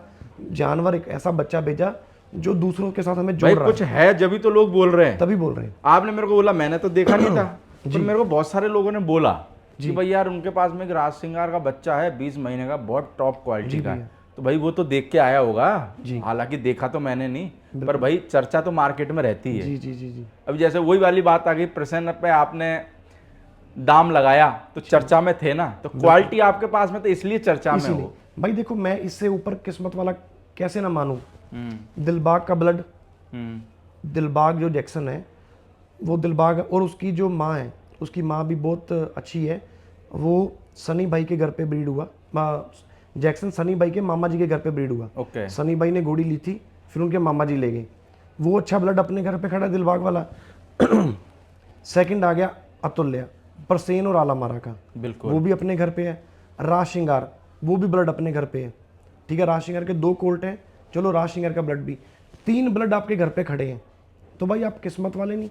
जानवर, एक ऐसा बच्चा भेजा जो दूसरों के साथ हमें जोड़ भाई रहा कुछ है जब भी तो लोग बोल रहे हैं। तभी बोल रहे हैं। आपने मेरे को बोला, मैंने तो देखा नहीं था, पर मेरे को बहुत सारे लोगों ने बोला कि भाई यार उनके पास में एक राज सिंगार का बच्चा है 20 महीने का, बहुत टॉप क्वालिटी का है। तो भाई वो तो देख के आया होगा, हालांकि देखा तो मैंने नहीं, पर भाई चर्चा तो मार्केट में रहती है। जी जी जी जी। अब जैसे वही वाली बात आ गई, प्रसन्न पे आपने दाम लगाया तो चर्चा में थे ना, तो क्वालिटी आपके पास में तो इसलिए चर्चा में हो। भाई देखो, मैं इससे ऊपर किस्मत वाला कैसे ना मानूं। दिलबाग का ब्लड, दिलबाग जो जैक्सन है, वो दिलबाग, और उसकी जो माँ है, उसकी माँ भी बहुत अच्छी है। वो सनी भाई के घर पे ब्रीड हुआ, जैक्सन सनी भाई के मामा जी के घर पे ब्रीड हुआ। ओके। सनी भाई ने घोड़ी ली थी, फिर उनके मामा जी ले गए। वो अच्छा ब्लड अपने घर पे खड़ा है दिलबाग वाला। सेकंड आ गया अतुल्य, परसेन और आलामारा का, बिल्कुल, वो भी अपने घर पे है। राज श्रृंगार, वो भी ब्लड अपने घर पे है। ठीक है, राज श्रृंगार के 2 कोल्ट हैं, चलो राज श्रृंगार का ब्लड भी, 3 ब्लड आपके घर पे खड़े हैं। तो भाई आप किस्मत वाले नहीं।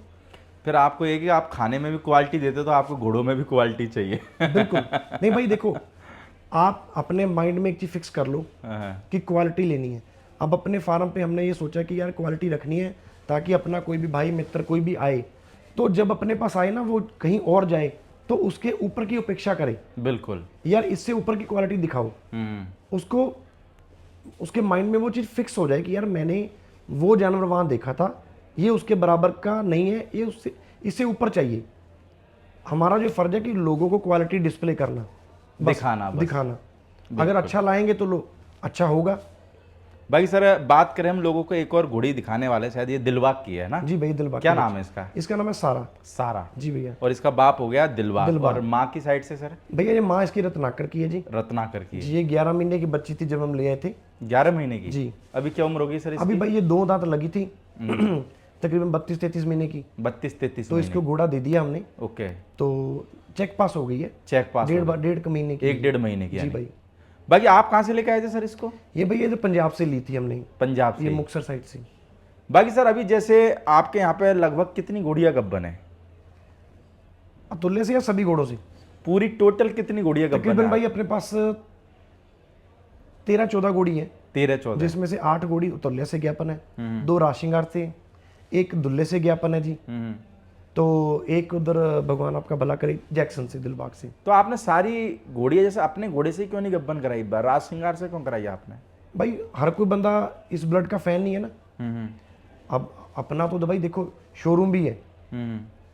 फिर आपको ये कि आप खाने में भी क्वालिटी देते तो आपको घोड़ों में भी क्वालिटी चाहिए। बिल्कुल नहीं भाई, देखो आप अपने माइंड में एक चीज फिक्स कर लो कि क्वालिटी लेनी है। अब अपने फार्म पे हमने ये सोचा कि यार क्वालिटी रखनी है, ताकि अपना कोई भी भाई मित्र कोई भी आए तो जब अपने पास आए ना, वो कहीं और जाए तो उसके ऊपर की अपेक्षा करे। बिल्कुल यार इससे ऊपर की क्वालिटी दिखाओ, उसको उसके माइंड में वो चीज़ फिक्स हो जाए कि यार मैंने वो जानवर वहाँ देखा था, ये उसके बराबर का नहीं है, ये उससे इससे ऊपर चाहिए। हमारा जो फर्ज है कि लोगों को क्वालिटी डिस्प्ले करना, दिखाना, दिखाना। अगर अच्छा लाएंगे तो लो अच्छा होगा। भाई सर बात करें हम लोगों को, एक और घोड़ी दिखाने वाले, शायद ये दिलबाग की है ना? जी भैया, दिलबाग। क्या नाम है इसका? इसका नाम है सारा। सारा। जी भैया। और इसका बाप हो गया दिलबाग। और माँ की साइड से सर? भैया ये माँ इसकी रत्नाकर की है जी। रत्नाकर की जी। ये 11 महीने की बच्ची थी जब हम ले आए थे। 11 महीने की? जी। अभी क्या उम्र होगी सर इसकी? अभी भाई ये 2 दांत लगी थी, तकरीबन 32-33 महीने की। 32-33 तो इसको घोड़ा दे दिया हमने। ओके। तो चेक पास हो गई है। Cheque pass? 1.5 महीने की। 1-1.5 महीने की। जी भाई। बाकी आप कहाँ से लेके आए थे सर इसको? ये भैया तो पंजाब से ली थी हमने। पंजाब से? ये मुक्तसर साइड से। बाकी सर अभी जैसे आपके यहाँ पे लगभग कितनी घोड़ियाँ गब्बन है? अतुल्य से या सभी घोड़ों से? पूरी टोटल कितनी घोड़ियाँ गब्बन तकरीबन है? भाई अपने पास 13-14 घोड़ी है। 13-14? जिसमें से 8 घोड़ी अतुल्य से ज्ञापन है, 2 राशिंगार से, 1 दुल्ले से ज्ञापन है जी। तो एक उधर भगवान आपका भला करे जैक्सन से, दिलबाग से। तो आपने सारी घोड़ियाँ जैसे अपने घोड़े से क्यों नहीं गब्बन कराई, राज श्रृंगार से क्यों कराई आपने? भाई हर कोई बंदा इस ब्लड का फैन नहीं है ना। अब अपना तो भाई देखो शोरूम भी है।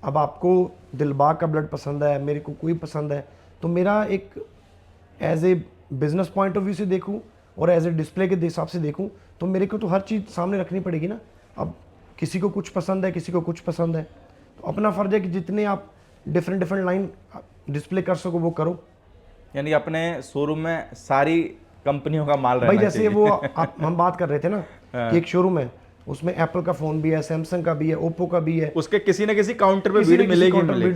अब आपको दिलबाग का ब्लड पसंद है, मेरे को कोई पसंद है, तो मेरा एक as a business point of view से देखूं और एज ए डिस्प्ले के हिसाब से देखूं, तो मेरे को तो हर चीज़ सामने रखनी पड़ेगी ना। अब किसी को कुछ पसंद है, किसी को कुछ पसंद है, तो अपना फर्ज है कि जितने आप डिफरेंट लाइन डिस्प्ले कर सको वो करो। यानी अपने शोरूम में सारी कंपनियों का माल रहना भाई जैसे चाहिए। वो हम बात कर रहे थे ना कि एक शोरूम है, उसमें एप्पल का फोन भी है, सैमसंग का भी है, ओप्पो का भी है, उसके किसी न किसी काउंटर पे भीड़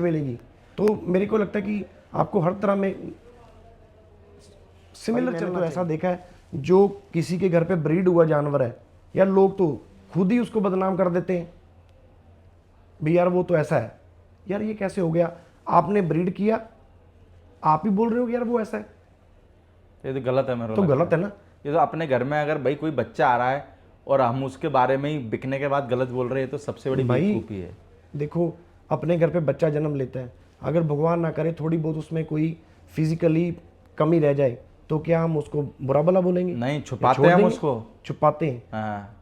मिलेगी। तो मेरे को लगता है कि आपको हर तरह में सिमिलर चलना। तो ऐसा देखा है जो किसी के घर पे ब्रीड हुआ जानवर है, यार लोग तो खुद ही उसको बदनाम कर देते हैं भी, यार वो तो ऐसा है। यार ये कैसे हो गया? आपने ब्रीड किया, आप ही बोल रहे हो कि यार वो ऐसा है, ये तो गलत है मेरे तो गलत है ना। ये तो अपने घर में अगर भाई कोई बच्चा आ रहा है और हम उसके बारे में ही बिकने के बाद गलत बोल रहे हैं, तो सबसे बड़ी बेवकूफ़ी है। देखो अपने घर पे बच्चा जन्म लेता है, अगर भगवान ना करे थोड़ी बहुत उसमें कोई फिजिकली कमी रह जाए, तो क्या हम उसको बुरा भला बोलेंगे? नहीं, छुपाते हैं हम उसको, छुपाते हैं। हाँ।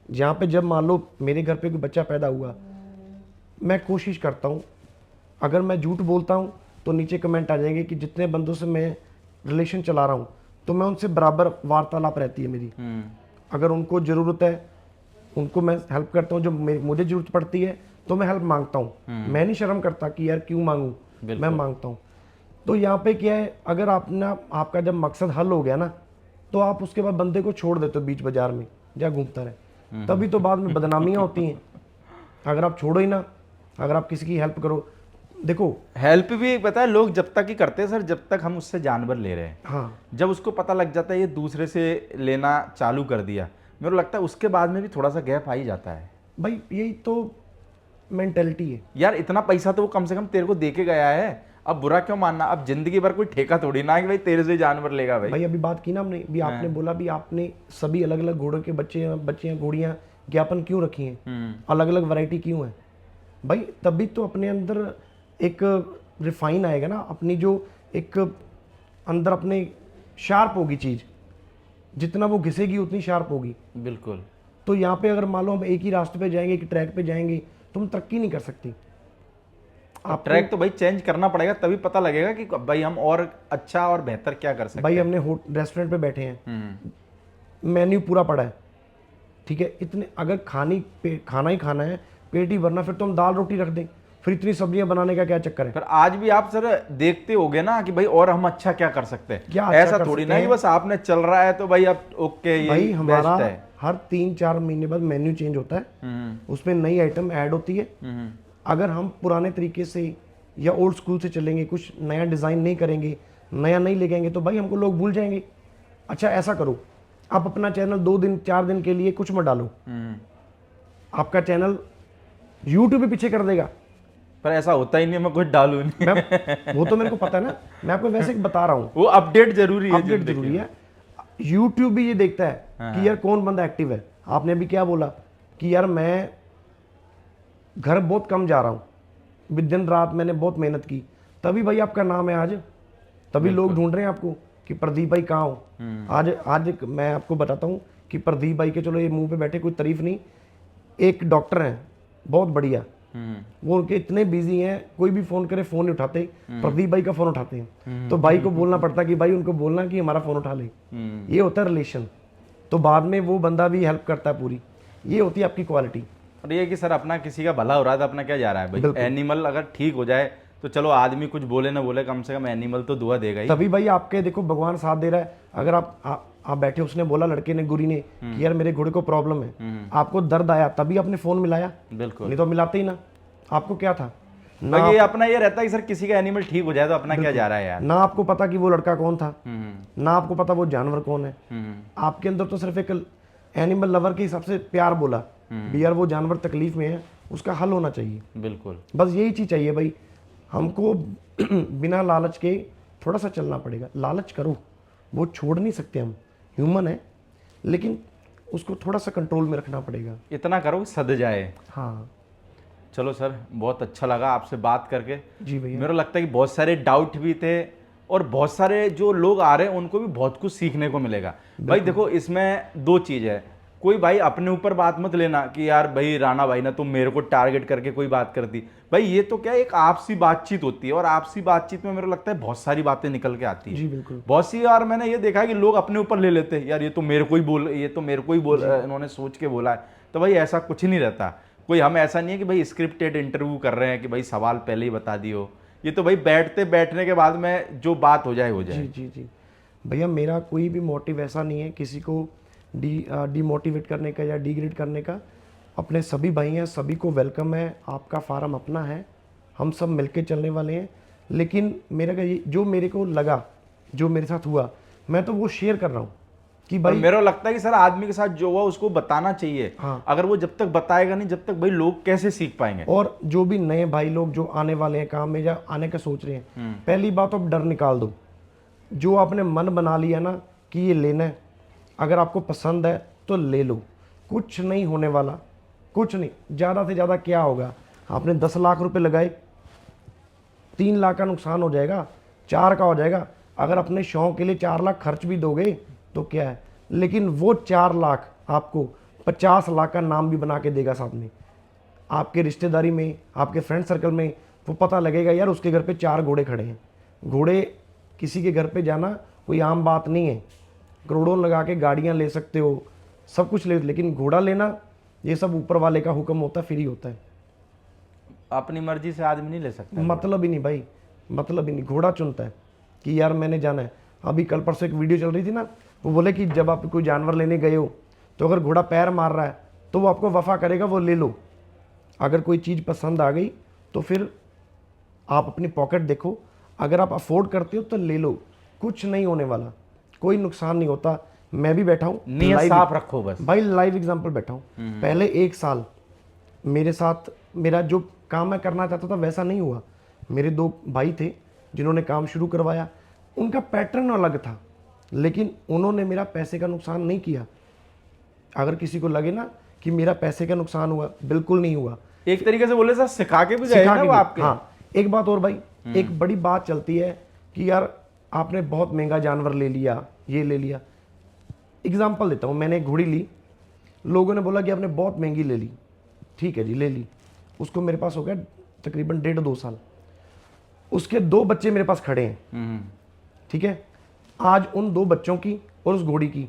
यहाँ पे जब मान लो मेरे घर पे कोई बच्चा पैदा हुआ, मैं कोशिश करता हूँ, अगर मैं झूठ बोलता हूँ तो नीचे कमेंट आ जाएंगे कि जितने बंदों से मैं रिलेशन चला रहा हूँ, तो मैं उनसे बराबर वार्तालाप रहती है मेरी। अगर उनको ज़रूरत है उनको मैं हेल्प करता हूँ, जो मुझे ज़रूरत पड़ती है तो मैं हेल्प मांगता हूँ। मैं नहीं शर्म करता कि यार क्यों मांगूँ, मैं मांगता हूँ। तो यहाँ पे क्या है, अगर आपका जब मकसद हल हो गया ना, तो आप उसके बाद बंदे को छोड़ देते हो बीच बाजार में, जा घूमता रहे। तभी तो बाद में बदनामियां होती हैं। अगर आप छोड़ो ही ना, अगर आप किसी की हेल्प करो, देखो हेल्प भी पता है लोग जब तक ही करते हैं सर, जब तक हम उससे जानवर ले रहे हैं। हाँ जब उसको पता लग जाता है ये दूसरे से लेना चालू कर दिया, मेरे को लगता है उसके बाद में भी थोड़ा सा गैप आ ही जाता है। भाई, यही तो मेंटेलिटी है। यार इतना पैसा तो वो कम से कम तेरे को दे के गया है, अब बुरा क्यों मानना? अब जिंदगी भर कोई ठेका थोड़ी ना है कि भाई तेरे से जानवर लेगा भाई। भाई अभी बात की ना हमने, भी आपने बोला भी आपने सभी अलग अलग घोड़ों के बच्चे घोड़ियां ज्ञापन क्यों रखी हैं, अलग अलग वैरायटी क्यों है? भाई तभी तो अपने अंदर एक रिफाइन आएगा ना, अपनी जो एक अंदर अपने शार्प होगी चीज़, जितना वो घिसेगी उतनी शार्प होगी। बिल्कुल। तो यहाँ पे अगर मान लो हम एक ही रास्ते पे जाएंगे, एक ट्रैक पे जाएंगे, तो हम तरक्की नहीं कर सकती। आप ट्रैक तो भाई चेंज करना पड़ेगा, तभी पता लगेगा कि भाई हम और अच्छा और बेहतर क्या कर सकते भाई हैं। हमने रेस्टोरेंट पे बैठे हैं, मेन्यू पूरा पड़ा है, ठीक है, इतने अगर खाना ही खाना है, पेट ही भरना, फिर तो हम दाल रोटी रख दें, फिर इतनी सब्जियां बनाने का क्या चक्कर है? पर आज भी आप सर देखते होगे ना कि भाई और हम अच्छा क्या कर सकते हैं। क्या अच्छा ऐसा कर थोड़ी सकते ना कि बस आपने चल रहा है तो भाई अब ओके ये भाई हमारा बेस्ट है। हर 3-4 महीने बाद मेन्यू चेंज होता है, उसमें नई आइटम ऐड होती है। अगर हम पुराने तरीके से या ओल्ड स्कूल से चलेंगे, कुछ नया डिज़ाइन नहीं करेंगे, नया नहीं ले जाएंगे, तो भाई हमको लोग भूल जाएंगे। अच्छा ऐसा करो, आप अपना चैनल 2 दिन 4 दिन के लिए कुछ मत डालो, आपका चैनल यूट्यूब भी पीछे कर देगा। पर ऐसा होता ही नहीं, मैं कुछ डालू नहीं। वो तो मेरे को पता है ना, मैं आपको वैसे बता रहा हूँ, वो अपडेट जरूरी है, अपडेट जरूरी है। यूट्यूब भी ये देखता है कि यार कौन बंदा एक्टिव है। आपने अभी क्या बोला कि यार मैं घर बहुत कम जा रहा हूँ, दिन रात मैंने बहुत मेहनत की, तभी भाई आपका नाम है आज, तभी लोग ढूंढ रहे हैं आपको कि प्रदीप भाई कहाँ हो। आज मैं आपको बताता हूँ कि प्रदीप भाई के, चलो ये मुंह पे बैठे कोई तारीफ नहीं, एक डॉक्टर हैं बहुत बढ़िया, वो उनके इतने बिजी हैं, कोई भी फोन करे फोन नहीं उठाते, प्रदीप भाई का फोन उठाते हैं। तो भाई को बोलना पड़ता कि भाई उनको बोलना कि हमारा फोन उठा ले। ये होता है रिलेशन, तो बाद में वो बंदा भी हेल्प करता है पूरी। ये होती है आपकी क्वालिटी। और ये कि सर अपना किसी का भला हो रहा है तो अपना क्या जा रहा है भाई। एनिमल अगर ठीक हो जाए तो चलो आदमी कुछ बोले ना बोले, कम से कम एनिमल तो दुआ देगा ही। तभी भाई आपके देखो भगवान साथ दे रहा है। अगर आप बैठे, उसने बोला लड़के ने, गुरी ने, कि यार मेरे घोड़े को प्रॉब्लम है, आपको दर्द आया तभी आपने फोन मिलाया, बिल्कुल, नहीं तो मिलाते ही ना। आपको क्या था ना, ये अपना ये रहता है कि सर किसी का एनिमल ठीक हो जाए तो अपना क्या जा रहा है यार। ना आपको पता कि वो लड़का कौन था, ना आपको पता वो जानवर कौन है। आपके अंदर तो सिर्फ एक एनिमल लवर के हिसाब से प्यार बोला भी यार वो जानवर तकलीफ में है, उसका हल होना चाहिए। बिल्कुल, बस यही चीज चाहिए भाई। हमको बिना लालच के थोड़ा सा चलना पड़ेगा। लालच करो, वो छोड़ नहीं सकते, हम ह्यूमन है, लेकिन उसको थोड़ा सा कंट्रोल में रखना पड़ेगा। इतना करो कि सद जाए। हाँ चलो सर, बहुत अच्छा लगा आपसे बात करके। जी भैया, मेरे को लगता है कि बहुत सारे डाउट भी थे और बहुत सारे जो लोग आ रहे हैं उनको भी बहुत कुछ सीखने को मिलेगा। भाई देखो इसमें दो चीज़ है, कोई भाई अपने ऊपर बात मत लेना कि यार भाई राणा भाई ना तुम मेरे को टारगेट करके कोई बात कर दी। भाई ये तो क्या एक आपसी बातचीत होती है और आपसी बातचीत में मेरे को लगता है बहुत सारी बातें निकल के आती है। जी बिल्कुल। बहुत सी बार मैंने ये देखा है कि लोग अपने ऊपर ले लेते हैं, यार ये तो मेरे को ही बोल, ये तो मेरे को ही बोल, इन्होंने सोच के बोला है। तो भाई ऐसा कुछ नहीं रहता। कोई हम ऐसा नहीं है कि भाई स्क्रिप्टेड इंटरव्यू कर रहे हैं कि भाई सवाल पहले ही बता दियो। ये तो भाई बैठने के बाद में जो बात हो जाए हो जाए। जी जी जी भैया, मेरा कोई भी मोटिव ऐसा नहीं है किसी को डीमोटिवेट करने का या डिग्रेड करने का। अपने सभी भाई हैं, सभी को वेलकम है, आपका फार्म अपना है, हम सब मिलके चलने वाले हैं। लेकिन जो मेरे को लगा, जो मेरे साथ हुआ, मैं तो वो शेयर कर रहा हूँ कि भाई मेरे को लगता है कि सर आदमी के साथ जो हुआ उसको बताना चाहिए। हाँ। अगर वो जब तक बताएगा नहीं, जब तक भाई लोग कैसे सीख पाएंगे। और जो भी नए भाई लोग जो आने वाले हैं काम में या आने का सोच रहे हैं, पहली बात तो आप डर निकाल दो। जो आपने मन बना लिया ना कि ये लेना है, अगर आपको पसंद है तो ले लो, कुछ नहीं होने वाला, कुछ नहीं। ज़्यादा से ज़्यादा क्या होगा, आपने 10 लाख रुपए लगाए, 3 लाख का नुकसान हो जाएगा, 4 का हो जाएगा। अगर अपने शौक के लिए 4 लाख खर्च भी दोगे तो क्या है, लेकिन वो 4 लाख आपको 50 लाख का नाम भी बना के देगा साथ में। आपके रिश्तेदारी में, आपके फ्रेंड सर्कल में वो पता लगेगा यार उसके घर पे 4 घोड़े खड़े हैं। घोड़े किसी के घर पे जाना कोई आम बात नहीं है। करोड़ों लगा के गाड़ियाँ ले सकते हो, सब कुछ ले, लेकिन घोड़ा लेना ये सब ऊपर वाले का हुक्म होता है, फिर ही होता है। अपनी मर्जी से आदमी नहीं ले सकता। मतलब ही नहीं भाई, मतलब ही नहीं। घोड़ा चुनता है कि यार मैंने जाना है। अभी कल परसों एक वीडियो चल रही थी ना, वो बोले कि जब आप कोई जानवर लेने गए हो तो अगर घोड़ा पैर मार रहा है तो वो आपको वफा करेगा, वो ले लो। अगर कोई चीज़ पसंद आ गई तो फिर आप अपनी पॉकेट देखो, अगर आप अफोर्ड करते हो तो ले लो, कुछ नहीं होने वाला, कोई नुकसान नहीं होता। मैं भी बैठा हूँ, नियत साफ रखो बस। भाई लाइव एग्जांपल बैठा हूँ। पहले 1 साल मेरे साथ मेरा जो काम मैं करना चाहता था वैसा नहीं हुआ। मेरे 2 भाई थे जिन्होंने काम शुरू करवाया, उनका पैटर्न अलग था, लेकिन उन्होंने मेरा पैसे का नुकसान नहीं किया। अगर किसी को लगे ना कि मेरा पैसे का नुकसान हुआ, बिल्कुल नहीं हुआ। एक तरीके से बोले सर सिखा के भी गए सिखा ना के वो भी। आपके। हाँ, एक बात और भाई, एक बड़ी बात चलती है कि यार आपने बहुत महंगा जानवर ले लिया, ये ले लिया। एग्जाम्पल देता हूँ, मैंने एक घोड़ी ली, लोगों ने बोला कि आपने बहुत महंगी ले ली। ठीक है जी, ले ली। उसको मेरे पास हो गया तकरीबन 1.5-2 साल। उसके 2 बच्चे मेरे पास खड़े हैं। ठीक है, आज उन 2 बच्चों की और उस घोड़ी की,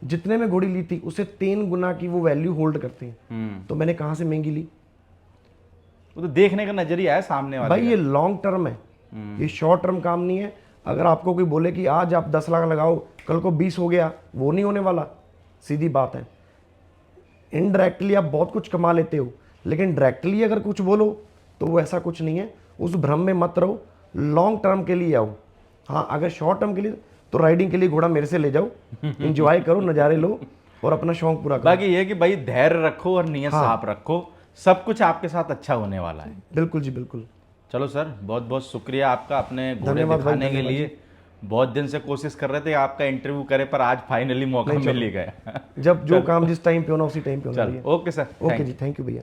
जितने में घोड़ी ली थी उससे 3 गुना की वो वैल्यू होल्ड करते हैं। तो मैंने कहाँ से महंगी ली? वो तो देखने का नजरिया है सामने वाले भाई ये लॉन्ग टर्म है, ये शॉर्ट टर्म काम नहीं है। अगर आपको कोई बोले कि आज आप 10 लाख लगाओ, कल को 20 हो गया, वो नहीं होने वाला। सीधी बात है। इनडायरेक्टली आप बहुत कुछ कमा लेते हो, लेकिन डायरेक्टली अगर कुछ बोलो तो वो ऐसा कुछ नहीं है। उस भ्रम में मत रहो, लॉन्ग टर्म के लिए आओ। हाँ, अगर शॉर्ट टर्म के लिए तो राइडिंग के लिए घोड़ा मेरे से ले जाओ, एंजॉय करो, नज़ारे लो और अपना शौक पूरा करो। बाकी ये है कि भाई धैर्य रखो और नियत साफ रखो, सब कुछ आपके साथ अच्छा होने वाला है। बिल्कुल जी, बिल्कुल। चलो सर, बहुत बहुत शुक्रिया आपका अपने घोड़े धन्यवाद भाई, दिखाने के धन्यवाद लिए। बहुत दिन से कोशिश कर रहे थे आपका इंटरव्यू करे, पर आज फाइनली मौका मिल ही गया। जब जो काम जिस टाइम पे होना उसी टाइम पे होना चलो, चाहिए। ओके सर, ओके जी, थैंक यू भैया।